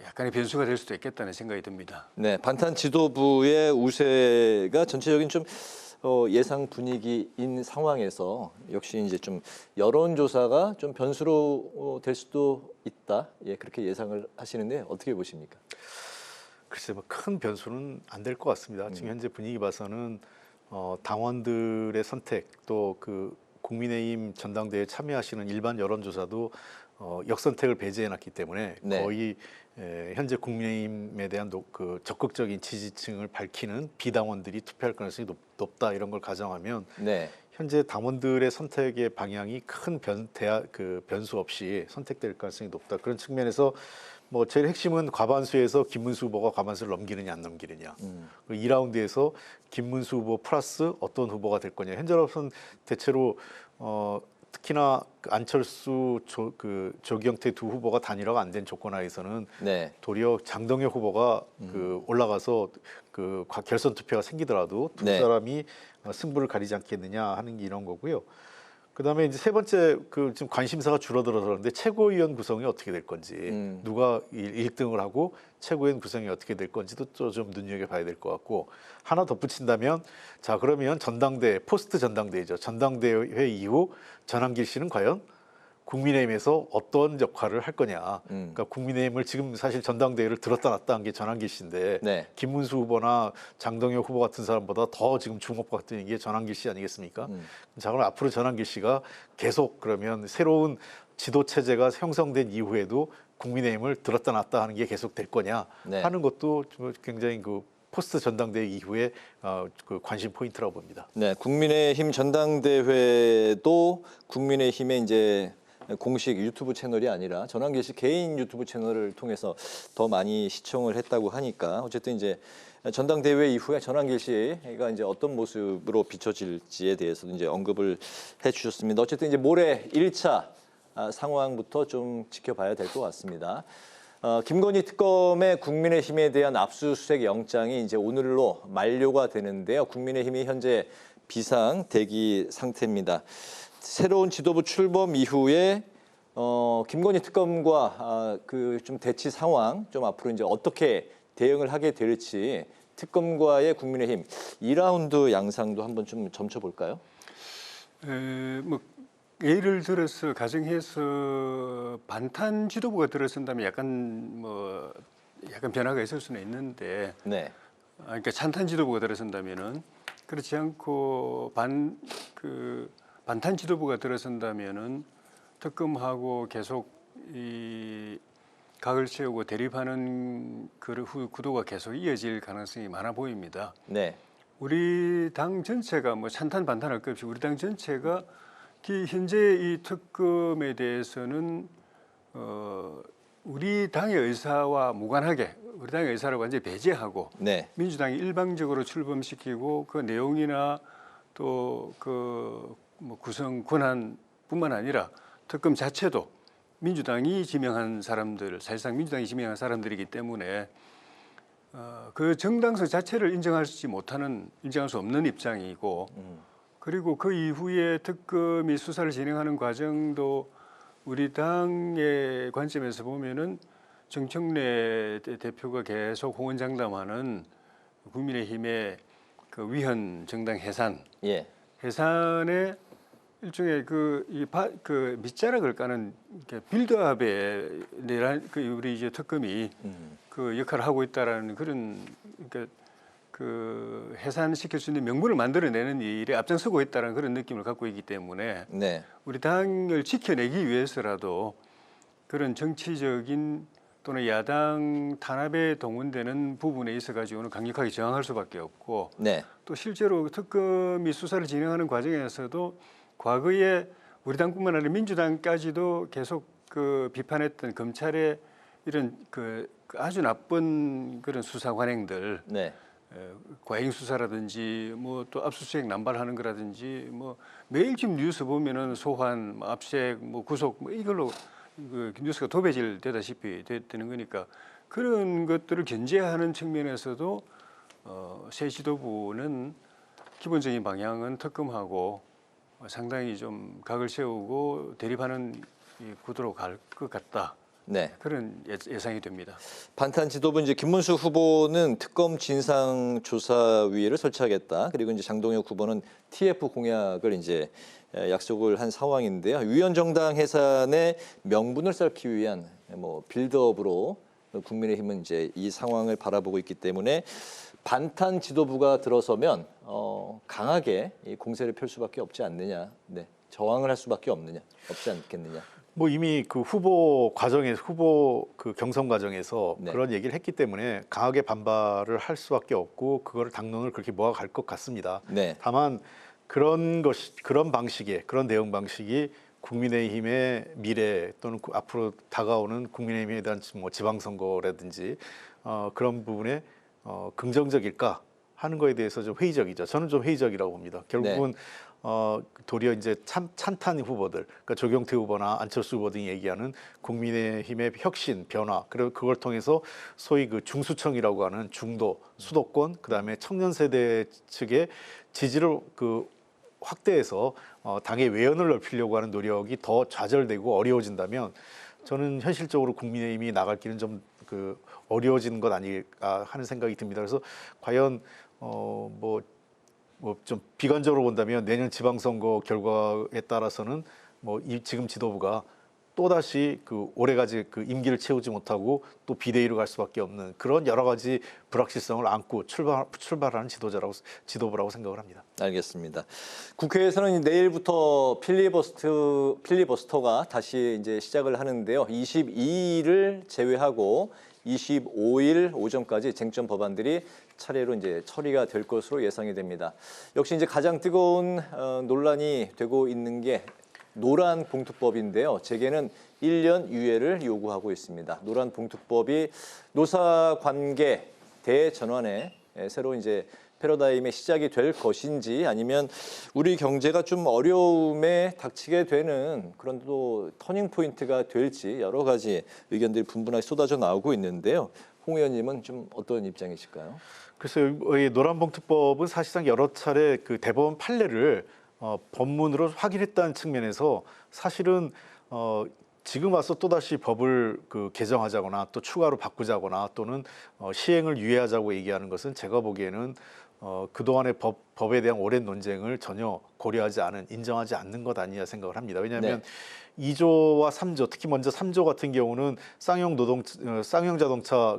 약간의 변수가 될 수도 있겠다는 생각이 듭니다. 네, 반탄 지도부의 우세가 전체적인 좀 예상 분위기인 상황에서 역시 이제 좀 여론조사가 좀 변수로 될 수도 있다. 예, 그렇게 예상을 하시는데 어떻게 보십니까? 글쎄, 뭐 큰 변수는 안 될 것 같습니다. 지금 현재 분위기 봐서는 당원들의 선택 또 그 국민의힘 전당대회에 참여하시는 일반 여론조사도 역선택을 배제해놨기 때문에 네. 거의 현재 국민의힘에 대한 그 적극적인 지지층을 밝히는 비당원들이 투표할 가능성이 높다 이런 걸 가정하면 네. 현재 당원들의 선택의 방향이 큰 변수 없이 선택될 가능성이 높다. 그런 측면에서 뭐 제일 핵심은 과반수에서 김문수 후보가 과반수를 넘기느냐 안 넘기느냐. 2라운드에서 김문수 후보 플러스 어떤 후보가 될 거냐. 현재로서는 대체로 특히나 안철수, 조경태 두 후보가 단일화가 안 된 조건 하에서는 네. 도리어 장동혁 후보가 올라가서 결선 투표가 생기더라도 두 네. 사람이 승부를 가리지 않겠느냐 하는 게 이런 거고요. 그다음에 이제 세 번째 지금 관심사가 줄어들어서 그런데 최고위원 구성이 어떻게 될 건지 누가 1등을 하고 최고위원 구성이 어떻게 될 건지도 또 좀 눈여겨봐야 될 것 같고 하나 덧붙인다면 자 그러면 전당대 포스트 전당대회죠. 전당대회 이후 전한길 씨는 과연 국민의힘에서 어떤 역할을 할 거냐. 그러니까 국민의힘을 지금 사실 전당대회를 들었다 놨다 한 게 전한길 씨인데 네. 김문수 후보나 장동혁 후보 같은 사람보다 더 지금 주목받는 게 전한길 씨 아니겠습니까? 자 그럼 앞으로 전한길 씨가 계속 그러면 새로운 지도 체제가 형성된 이후에도 국민의힘을 들었다 놨다 하는 게 계속 될 거냐 네. 하는 것도 굉장히 포스트 전당대회 이후에 그 관심 포인트라고 봅니다. 네, 국민의힘 전당대회도 국민의힘의 이제 공식 유튜브 채널이 아니라 전한길 씨 개인 유튜브 채널을 통해서 더 많이 시청을 했다고 하니까 어쨌든 이제 전당대회 이후에 전한길 씨가 이제 어떤 모습으로 비춰질지에 대해서도 이제 언급을 해주셨습니다. 어쨌든 이제 모레 1차 상황부터 좀 지켜봐야 될 것 같습니다. 김건희 특검의 국민의힘에 대한 압수수색 영장이 이제 오늘로 만료가 되는데요. 국민의힘이 현재 비상 대기 상태입니다. 새로운 지도부 출범 이후에 김건희 특검과 그 좀 대치 상황 좀 앞으로 이제 어떻게 대응을 하게 될지 특검과의 국민의힘 2라운드 양상도 한번 좀 점쳐볼까요? 뭐 예를 들어서 가정해서 반탄 지도부가 들어선다면 약간 변화가 있을 수는 있는데, 네. 그러니까 찬탄 지도부가 들어선다면은 그렇지 않고 반탄 지도부가 들어선다면은 특검하고 계속 이 각을 세우고 대립하는 그 구도가 계속 이어질 가능성이 많아 보입니다. 네. 우리 당 전체가 뭐 찬탄 반탄할 것 없이 우리 당 전체가 현재 이 특검에 대해서는 우리 당의 의사와 무관하게 우리 당의 의사를 완전히 배제하고 네. 민주당이 일방적으로 출범시키고 그 내용이나 또 그 뭐 구성 권한뿐만 아니라 특검 자체도 민주당이 지명한 사람들, 사실상 민주당이 지명한 사람들이기 때문에 그 정당성 자체를 인정할 수 없는 입장이고 그리고 그 이후에 특검이 수사를 진행하는 과정도 우리 당의 관점에서 보면은 정청래 대표가 계속 호언장담하는 국민의힘의 그 위헌 정당 해산, 해산의 일종의 그 밑자락을 까는 빌드업에 우리 이제 특검이 그 역할을 하고 있다라는 그런 그 해산시킬 수 있는 명분을 만들어내는 일에 앞장서고 있다는 그런 느낌을 갖고 있기 때문에 네. 우리 당을 지켜내기 위해서라도 그런 정치적인 또는 야당 탄압에 동원되는 부분에 있어 가지고는 강력하게 저항할 수밖에 없고 네. 또 실제로 특검이 수사를 진행하는 과정에서도 과거에 우리 당뿐만 아니라 민주당까지도 계속 그 비판했던 검찰의 이런 그 아주 나쁜 그런 수사 관행들, 네. 과잉 수사라든지 뭐 또 압수수색 남발하는 거라든지 뭐 매일 지금 뉴스 보면은 소환, 압색, 뭐 구속 뭐 이걸로 그 뉴스가 도배질 되다시피 되는 거니까 그런 것들을 견제하는 측면에서도 새 지도부는 기본적인 방향은 특검하고 상당히 좀 각을 세우고 대립하는 구도로 갈 것 같다. 네. 그런 예상이 됩니다. 반탄 지도부 이제 김문수 후보는 특검 진상조사위를 설치하겠다. 그리고 이제 장동혁 후보는 TF 공약을 이제 약속을 한 상황인데요. 위헌 정당 해산의 명분을 쌓기 위한 뭐 빌드업으로 국민의힘은 이제 이 상황을 바라보고 있기 때문에 반탄 지도부가 들어서면 강하게 이 공세를 펼 수밖에 없지 않느냐. 네. 저항을 할 수밖에 없지 않겠느냐. 뭐 이미 그 후보 그 경선 과정에서 네. 그런 얘기를 했기 때문에 강하게 반발을 할 수밖에 없고 그거를 당론을 그렇게 모아갈 것 같습니다. 네. 다만 그런 방식의 그런 대응 방식이 국민의힘의 미래 또는 앞으로 다가오는 국민의힘에 대한 뭐 지방선거라든지 그런 부분에 긍정적일까 하는 거에 대해서 좀 회의적이죠. 저는 좀 회의적이라고 봅니다. 결국은 도리어 이제 찬탄 후보들, 그러니까 조경태 후보나 안철수 후보 등이 얘기하는 국민의힘의 혁신, 변화, 그리고 그걸 통해서 소위 그 중수청이라고 하는 중도, 수도권, 그다음에 청년 세대 측의 지지를 그 확대해서 당의 외연을 넓히려고 하는 노력이 더 좌절되고 어려워진다면 저는 현실적으로 국민의힘이 나갈 길은 좀 그 어려워지는 것 아닐까 하는 생각이 듭니다. 그래서 과연 뭐 좀 비관적으로 본다면 내년 지방선거 결과에 따라서는 뭐 지금 지도부가 또다시 그 오래가지 그 임기를 채우지 못하고 또 비대위로 갈 수밖에 없는 그런 여러 가지 불확실성을 안고 출발하는 지도부라고 생각을 합니다. 알겠습니다. 국회에서는 내일부터 필리버스터가 다시 이제 시작을 하는데요. 22일을 제외하고 25일 오전까지 쟁점 법안들이 차례로 이제 처리가 될 것으로 예상이 됩니다. 역시 이제 가장 뜨거운 논란이 되고 있는 게 노란봉투법인데요. 재계는 1년 유예를 요구하고 있습니다. 노란봉투법이 노사관계 대전환에 새로 이제 패러다임의 시작이 될 것인지 아니면 우리 경제가 좀 어려움에 닥치게 되는 그런 또 터닝 포인트가 될지 여러 가지 의견들이 분분하게 쏟아져 나오고 있는데요. 홍 의원님은 좀 어떤 입장이실까요? 글쎄요, 이 노란봉투법은 사실상 여러 차례 그 대법원 판례를 법문으로 확인했다는 측면에서 사실은 지금 와서 또다시 법을 그 개정하자거나 또 추가로 바꾸자거나 또는 시행을 유예하자고 얘기하는 것은 제가 보기에는 그동안의 법에 대한 오랜 논쟁을 전혀 고려하지 않은, 인정하지 않는 것 아니냐 생각을 합니다. 왜냐하면 2조와 3조, 특히 먼저 3조 같은 경우는 쌍용 자동차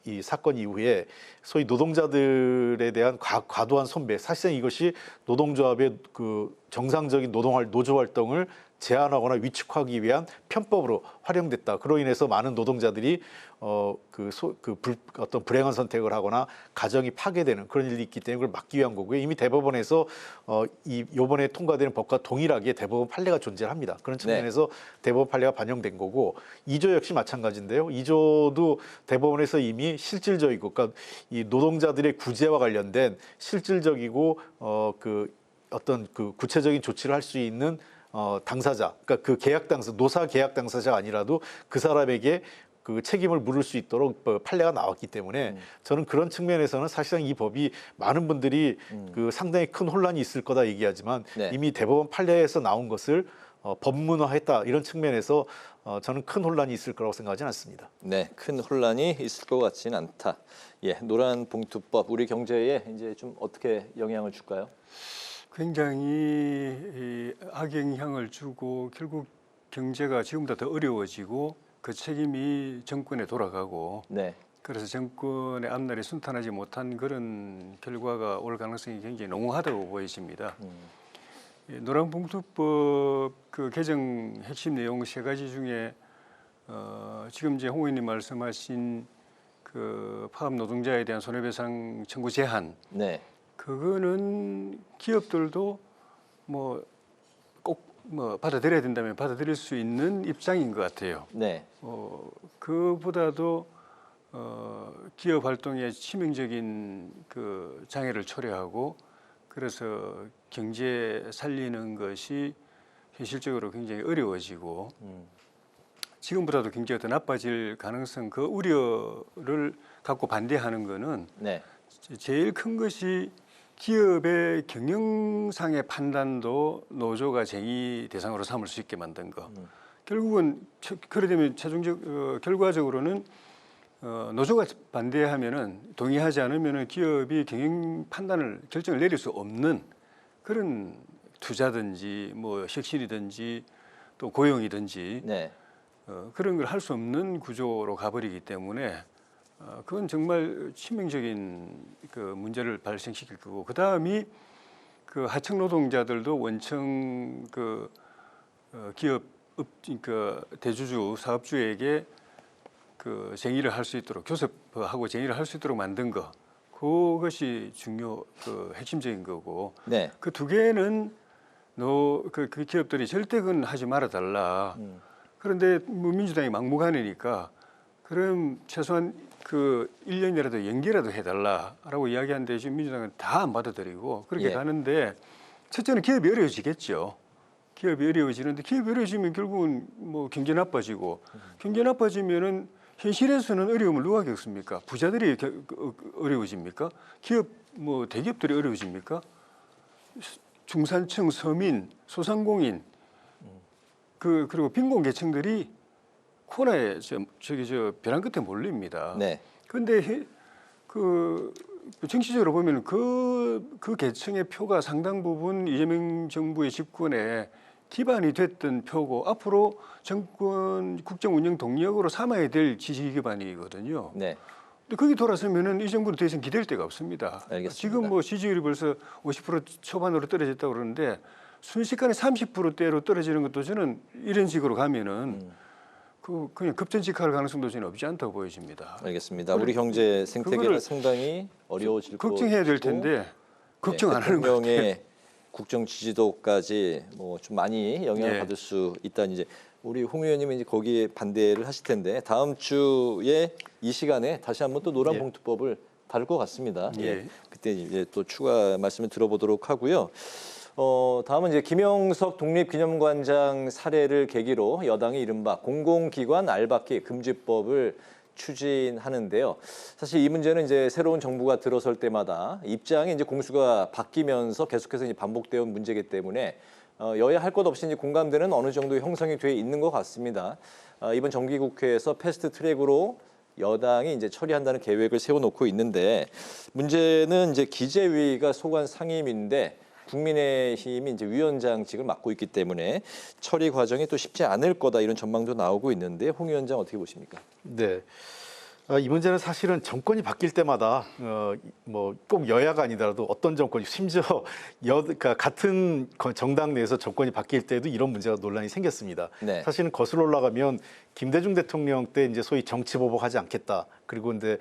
이 사건 이후에 소위 노동자들에 대한 과도한 손배, 사실상 이것이 노동조합의 그 정상적인 노조 활동을 제한하거나 위축하기 위한 편법으로 활용됐다. 그로 인해서 많은 노동자들이 어떤 불행한 선택을 하거나 가정이 파괴되는 그런 일이 있기 때문에 그걸 막기 위한 거고요. 이미 대법원에서 이번에 통과되는 법과 동일하게 대법원 판례가 존재합니다. 그런 측면에서 대법원 판례가 반영된 거고 2조 역시 마찬가지인데요. 2조도 대법원에서 이미 실질적이고 그러니까 이 노동자들의 구제와 관련된 실질적이고 어떤 구체적인 조치를 할 수 있는 당사자, 그러니까 그 계약 당사, 노사 계약 당사자가 아니라도 그 사람에게 그 책임을 물을 수 있도록 판례가 나왔기 때문에 저는 그런 측면에서는 사실상 이 법이 많은 분들이 상당히 큰 혼란이 있을 거다 얘기하지만 이미 대법원 판례에서 나온 것을 법문화했다 이런 측면에서 저는 큰 혼란이 있을 거라고 생각하지는 않습니다. 네, 큰 혼란이 있을 것 같지는 않다. 예, 노란봉투법 우리 경제에 이제 좀 어떻게 영향을 줄까요? 굉장히 악영향을 주고 결국 경제가 지금보다 더 어려워지고 그 책임이 정권에 돌아가고 그래서 정권의 앞날이 순탄하지 못한 그런 결과가 올 가능성이 굉장히 농후하다고 보여집니다. 노란봉투법 그 개정 핵심 내용 3가지 중에 지금 이제 홍 의원님 말씀하신 그 파업 노동자에 대한 손해배상 청구 제한 그거는 기업들도 꼭 받아들여야 된다면 받아들일 수 있는 입장인 것 같아요. 그보다도 기업 활동에 치명적인 그 장애를 초래하고 그래서 경제 살리는 것이 현실적으로 굉장히 어려워지고 지금보다도 경제가 더 나빠질 가능성 그 우려를 갖고 반대하는 거는 제일 큰 것이 기업의 경영상의 판단도 노조가 쟁의 대상으로 삼을 수 있게 만든 거. 결국은 그래 되면 결과적으로는 노조가 반대하면은 동의하지 않으면은 기업이 경영 판단을 결정을 내릴 수 없는 그런 투자든지 혁신이든지 또 고용이든지 그런 걸 할 수 없는 구조로 가버리기 때문에 그건 정말 치명적인 그 문제를 발생시킬 거고 그 다음이 그 하청 노동자들도 원청 기업 대주주 사업주에게 그 쟁의를 할 수 있도록 교섭하고 쟁의를 할 수 있도록 만든 거 그것이 핵심적인 거고 그 2개는 그 기업들이 절대 그건 하지 말아 달라. 그런데 민주당이 막무가내니까 그럼 최소한 그 1년이라도 연기라도 해달라라고 이야기하는데 지금 민주당은 다 안 받아들이고 그렇게 가는데 첫째는 기업이 어려워지겠죠. 기업이 어려워지는데 기업이 어려워지면 결국은 경제 나빠지고 경제 나빠지면은 현실에서는 어려움을 누가 겪습니까? 부자들이 어려워집니까? 기업 대기업들이 어려워집니까? 중산층, 서민, 소상공인 그리고 빈곤 계층들이 코너에 벼랑 끝에 몰립니다. 그런데 정치적으로 보면 그 계층의 표가 상당 부분 이재명 정부의 집권에 기반이 됐던 표고 앞으로 정권 국정 운영 동력으로 삼아야 될 지지 기반이거든요. 근데 거기 돌아서면은 이 정부는 더 이상 기댈 데가 없습니다. 지금 지지율이 벌써 50% 초반으로 떨어졌다고 그러는데 순식간에 30%대로 떨어지는 것도 저는 이런 식으로 가면은 그냥 급전직할 가능성도 저는 없지 않다고 보여집니다. 알겠습니다. 우리 경제 생태계가 상당히 어려워질 거고 걱정해야 될 텐데 걱정 안 하는 것 같아요. 국정 지지도까지 좀 많이 영향을 받을 수 있다는 이제 우리 홍 의원님은 이제 거기에 반대를 하실 텐데 다음 주에 이 시간에 다시 한번 또 노란봉투법을 다룰 것 같습니다. 그때 이제 또 추가 말씀을 들어보도록 하고요. 다음은 이제 김영석 독립기념관장 사례를 계기로 여당이 이른바 공공기관 알박기 금지법을 추진하는데요. 사실 이 문제는 이제 새로운 정부가 들어설 때마다 입장이 이제 공수가 바뀌면서 계속해서 이제 반복되어 온 문제이기 때문에 여야 할 것 없이 이제 공감대는 어느 정도 형성이 돼 있는 것 같습니다. 이번 정기국회에서 패스트 트랙으로 여당이 이제 처리한다는 계획을 세워놓고 있는데 문제는 이제 기재위가 소관 상임인데 국민의힘이 이제 위원장직을 맡고 있기 때문에 처리 과정이 또 쉽지 않을 거다 이런 전망도 나오고 있는데 홍 위원장 어떻게 보십니까? 네, 이 문제는 사실은 정권이 바뀔 때마다 뭐 꼭 여야가 아니더라도 어떤 정권이 심지어 그러니까 같은 정당 내에서 정권이 바뀔 때도 이런 문제가 논란이 생겼습니다. 네. 사실은 거슬러 올라가면 김대중 대통령 때 이제 소위 정치 보복하지 않겠다. 그리고 근데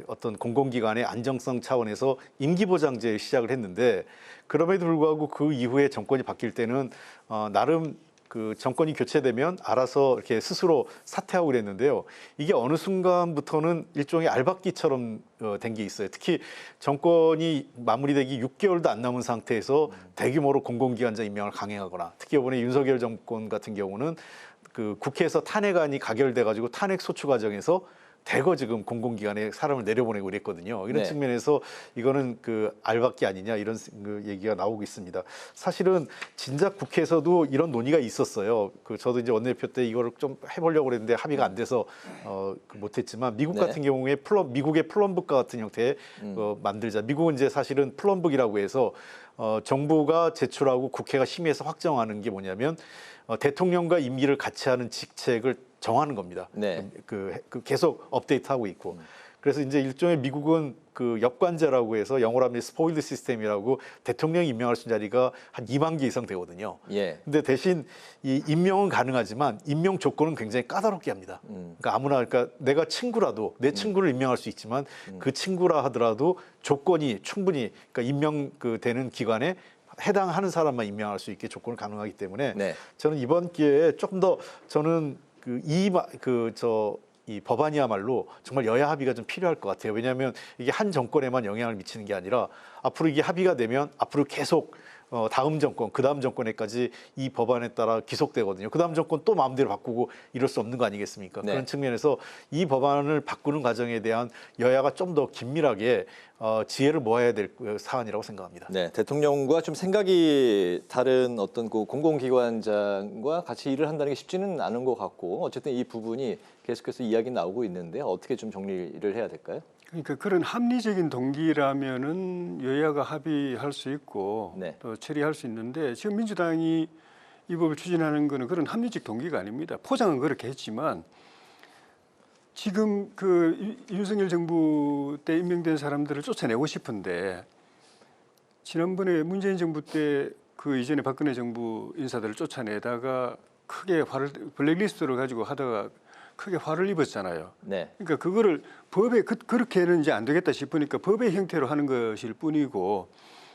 어떤 공공기관의 안정성 차원에서 임기보장제 시작을 했는데 그럼에도 불구하고 그 이후에 정권이 바뀔 때는 나름 그 정권이 교체되면 알아서 이렇게 스스로 사퇴하고 그랬는데요. 이게 어느 순간부터는 일종의 알박기처럼 된 게 있어요. 특히 정권이 마무리되기 6개월도 안 남은 상태에서 대규모로 공공기관장 임명을 강행하거나 특히 이번에 윤석열 정권 같은 경우는 그 국회에서 탄핵안이 가결돼가지고 탄핵 소추 과정에서 대거 지금 공공기관에 사람을 내려보내고 그랬거든요. 이런 네. 측면에서 이거는 그 알박기 아니냐 이런 그 얘기가 나오고 있습니다. 사실은 진작 국회에서도 이런 논의가 있었어요. 그 저도 이제 원내대표 때 이거를 좀 해보려고 그랬는데 합의가 안 돼서 못했지만 미국 네. 같은 경우에 미국의 플럼북과 같은 형태의 만들자. 미국은 이제 사실은 플럼북이라고 해서 정부가 제출하고 국회가 심의해서 확정하는 게 뭐냐면 대통령과 임기를 같이 하는 직책을 정하는 겁니다. 네. 그 계속 업데이트하고 있고. 그래서 이제 일종의 미국은 그 역관제라고 해서 영어로 하면 스포일드 시스템이라고 대통령이 임명할 수 있는 자리가 한 2만 개 이상 되거든요. 예. 근데 대신 이 임명은 가능하지만 임명 조건은 굉장히 까다롭게 합니다. 그러니까 아무나 그러니까 내가 친구라도 내 친구를 임명할 수 있지만 그 친구라 하더라도 조건이 충분히 그러니까 임명 되는 기관에 해당하는 사람만 임명할 수 있게 조건을 가능하기 때문에 네. 저는 이번 기회에 조금 더 저는 이 법안이야말로 정말 여야 합의가 좀 필요할 것 같아요. 왜냐하면 이게 한 정권에만 영향을 미치는 게 아니라 앞으로 이게 합의가 되면 앞으로 계속 다음 정권, 그 다음 정권에까지 이 법안에 따라 기속되거든요. 그 다음 정권 또 마음대로 바꾸고 이럴 수 없는 거 아니겠습니까? 네. 그런 측면에서 이 법안을 바꾸는 과정에 대한 여야가 좀 더 긴밀하게 지혜를 모아야 될 사안이라고 생각합니다. 네, 대통령과 좀 생각이 다른 어떤 그 공공기관장과 같이 일을 한다는 게 쉽지는 않은 것 같고 어쨌든 이 부분이 계속해서 이야기 나오고 있는데 어떻게 좀 정리를 해야 될까요? 그러니까 그런 합리적인 동기라면은 여야가 합의할 수 있고 네. 또 처리할 수 있는데 지금 민주당이 이 법을 추진하는 거는 그런 합리적 동기가 아닙니다. 포장은 그렇게 했지만 지금 그 윤석열 정부 때 임명된 사람들을 쫓아내고 싶은데 지난번에 문재인 정부 때 그 이전에 박근혜 정부 인사들을 쫓아내다가 크게 블랙리스트를 가지고 하다가 크게 화를 입었잖아요. 네. 그러니까 그거를 법에 그렇게는 이제 안 되겠다 싶으니까 법의 형태로 하는 것일 뿐이고,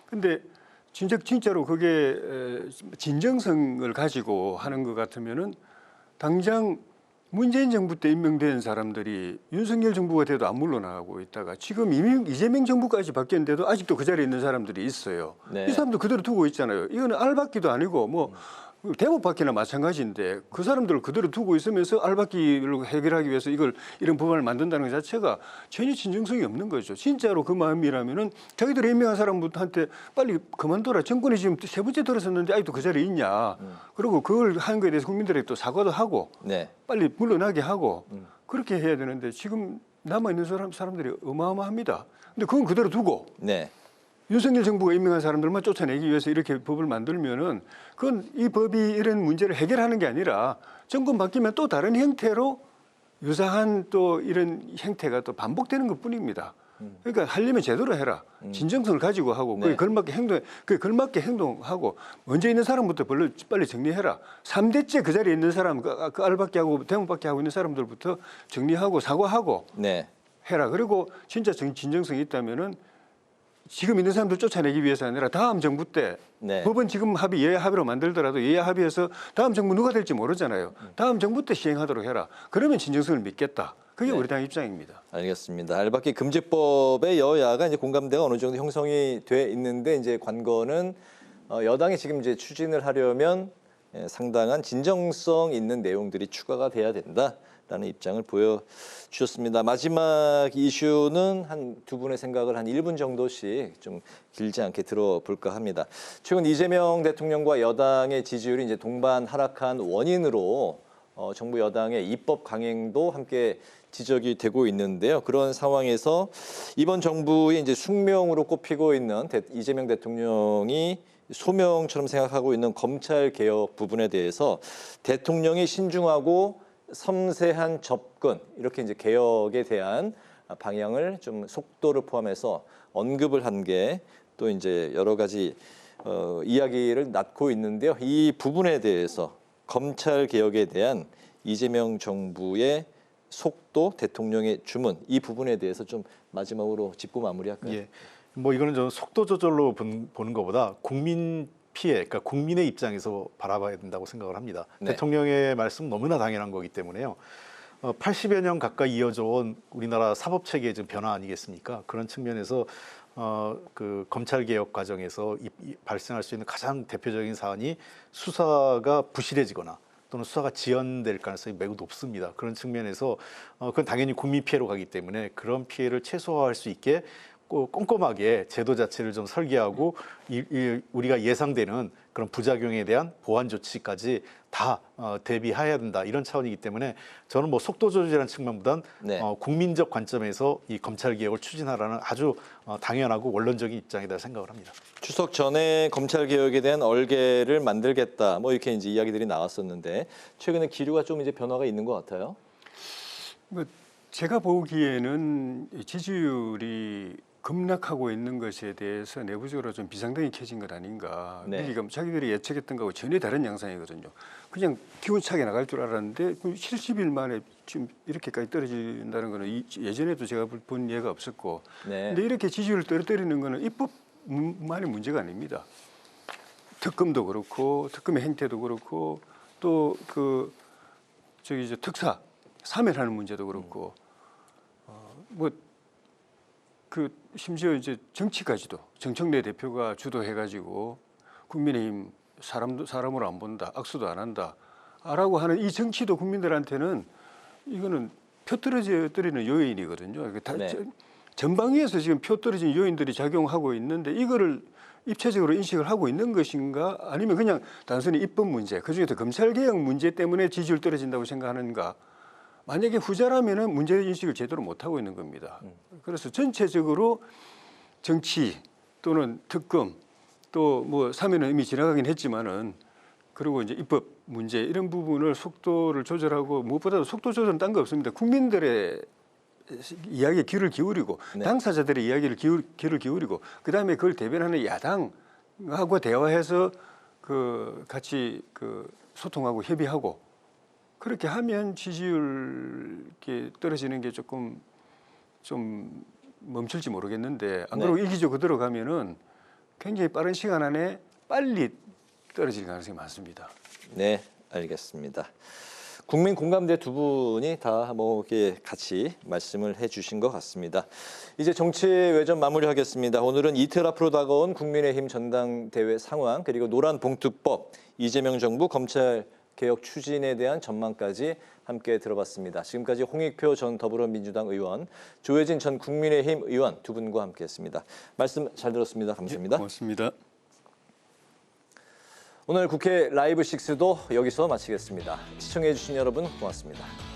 근데 진짜로 그게 진정성을 가지고 하는 것 같으면은 당장 문재인 정부 때 임명된 사람들이 윤석열 정부가 돼도 안 물러나가고 있다가 지금 이재명 정부까지 바뀌었는데도 아직도 그 자리에 있는 사람들이 있어요. 네. 이 사람도 그대로 두고 있잖아요. 이거는 알박기도 아니고 뭐 대법받기나 마찬가지인데 그 사람들을 그대로 두고 있으면서 알박기를 해결하기 위해서 이런 법안을 만든다는 것 자체가 전혀 진정성이 없는 거죠. 진짜로 그 마음이라면은 자기들이 임명한 사람한테 빨리 그만둬라. 정권이 지금 세 번째 들어섰는데 아직도 그 자리에 있냐. 그리고 그걸 하는 거에 대해서 국민들에게 또 사과도 하고 네. 빨리 물러나게 하고 그렇게 해야 되는데 지금 남아있는 사람들이 어마어마합니다. 근데 그건 그대로 두고 네. 윤석열 정부가 임명한 사람들만 쫓아내기 위해서 이렇게 법을 만들면은 그건 이 법이 이런 문제를 해결하는 게 아니라 정권 바뀌면 또 다른 형태로 유사한 또 이런 형태가 또 반복되는 것 뿐입니다. 그러니까 하려면 제대로 해라. 진정성을 가지고 하고 네. 그에 걸맞게 행동하고 먼저 있는 사람부터 빨리 정리해라. 3대째 그 자리에 있는 사람, 그 알박기 하고 대문박기 하고 있는 사람들부터 정리하고 사과하고 네. 해라. 그리고 진짜 진정성이 있다면은 지금 있는 사람들 쫓아내기 위해서 아니라 다음 정부 때 네. 법은 지금 여야 합의로 만들더라도 여야 합의해서 다음 정부 누가 될지 모르잖아요. 다음 정부 때 시행하도록 해라. 그러면 진정성을 믿겠다. 그게 네. 우리 당 입장입니다. 알겠습니다. 알박기 금지법의 여야가 이제 공감대가 어느 정도 형성이 돼 있는데 이제 관건은 여당이 지금 이제 추진을 하려면 상당한 진정성 있는 내용들이 추가가 돼야 된다라는 입장을 보여주셨습니다. 마지막 이슈는 한 두 분의 생각을 한 1분 정도씩 좀 길지 않게 들어볼까 합니다. 최근 이재명 대통령과 여당의 지지율이 이제 동반 하락한 원인으로 정부 여당의 입법 강행도 함께 지적이 되고 있는데요. 그런 상황에서 이번 정부의 이제 숙명으로 꼽히고 있는 이재명 대통령이 소명처럼 생각하고 있는 검찰 개혁 부분에 대해서 대통령이 신중하고 섬세한 접근 이렇게 이제 개혁에 대한 방향을 좀 속도를 포함해서 언급을 한 게 또 이제 여러 가지 이야기를 낳고 있는데요. 이 부분에 대해서 검찰 개혁에 대한 이재명 정부의 속도, 대통령의 주문 이 부분에 대해서 좀 마지막으로 짚고 마무리할까요? 예, 뭐 이거는 좀 속도 조절로 보는 것보다 국민 피해, 그러니까 국민의 입장에서 바라봐야 된다고 생각을 합니다. 네. 대통령의 말씀 너무나 당연한 거기 때문에요. 80여 년 가까이 이어져 온 우리나라 사법 체계의 좀 변화 아니겠습니까? 그런 측면에서 그 검찰 개혁 과정에서 발생할 수 있는 가장 대표적인 사안이 수사가 부실해지거나 또는 수사가 지연될 가능성이 매우 높습니다. 그런 측면에서 그건 당연히 국민 피해로 가기 때문에 그런 피해를 최소화할 수 있게 꼼꼼하게 제도 자체를 좀 설계하고 우리가 예상되는 그런 부작용에 대한 보완 조치까지 다 대비해야 된다 이런 차원이기 때문에 저는 뭐 속도 조절이라는 측면보단 국민적 관점에서 이 검찰 개혁을 추진하라는 아주 당연하고 원론적인 입장이다 생각을 합니다. 추석 전에 검찰 개혁에 대한 얼개를 만들겠다 뭐 이렇게 이제 이야기들이 나왔었는데 최근에 기류가 좀 이제 변화가 있는 것 같아요. 뭐 제가 보기에는 지지율이 급락하고 있는 것에 대해서 내부적으로 좀 비상등이 켜진 것 아닌가. 그러니까 자기들이 예측했던 거하고 전혀 다른 양상이거든요. 그냥 기운차게 나갈 줄 알았는데 70일 만에 지금 이렇게까지 떨어진다는 거는 예전에도 제가 본 예가 없었고. 근데 이렇게 지지율을 떨어뜨리는 거는 입법만의 문제가 아닙니다. 특검도 그렇고 특검의 행태도 그렇고 또 그 특사 사면하는 문제도 그렇고 심지어 이제 정치까지도 정청래 대표가 주도해가지고 국민의힘 사람으로 안 본다, 악수도 안 한다라고 하는 이 정치도 국민들한테는 이거는 표 떨어뜨리는 요인이거든요. 전방위에서 지금 표 떨어지는 요인들이 작용하고 있는데 이거를 입체적으로 인식을 하고 있는 것인가 아니면 그냥 단순히 입법 문제, 그중에서 검찰개혁 문제 때문에 지지율 떨어진다고 생각하는가. 만약에 후자라면은 문제인식을 제대로 못하고 있는 겁니다. 그래서 전체적으로 정치 또는 특검 또 뭐 사면은 이미 지나가긴 했지만은 그리고 이제 입법 문제 이런 부분을 속도를 조절하고 무엇보다도 속도 조절은 딴 거 없습니다. 국민들의 이야기에 귀를 기울이고 당사자들의 이야기를 귀를 기울이고 그다음에 그걸 대변하는 야당하고 대화해서 같이 소통하고 협의하고 그렇게 하면 지지율 떨어지는 게 조금 좀 멈출지 모르겠는데 안 그러고 이기적으로 들어가면은 굉장히 빠른 시간 안에 빨리 떨어질 가능성이 많습니다. 네, 알겠습니다. 국민 공감대 두 분이 다 뭐 이렇게 같이 말씀을 해주신 것 같습니다. 이제 정치 외전 마무리하겠습니다. 오늘은 이틀 앞으로 다가온 국민의힘 전당대회 상황 그리고 노란봉투법, 이재명 정부 검찰 개혁 추진에 대한 전망까지 함께 들어봤습니다. 지금까지 홍익표 전 더불어민주당 의원, 조혜진 전 국민의힘 의원 두 분과 함께했습니다. 말씀 잘 들었습니다. 감사합니다. 고맙습니다. 오늘 국회 라이브 6도 여기서 마치겠습니다. 시청해 주신 여러분 고맙습니다.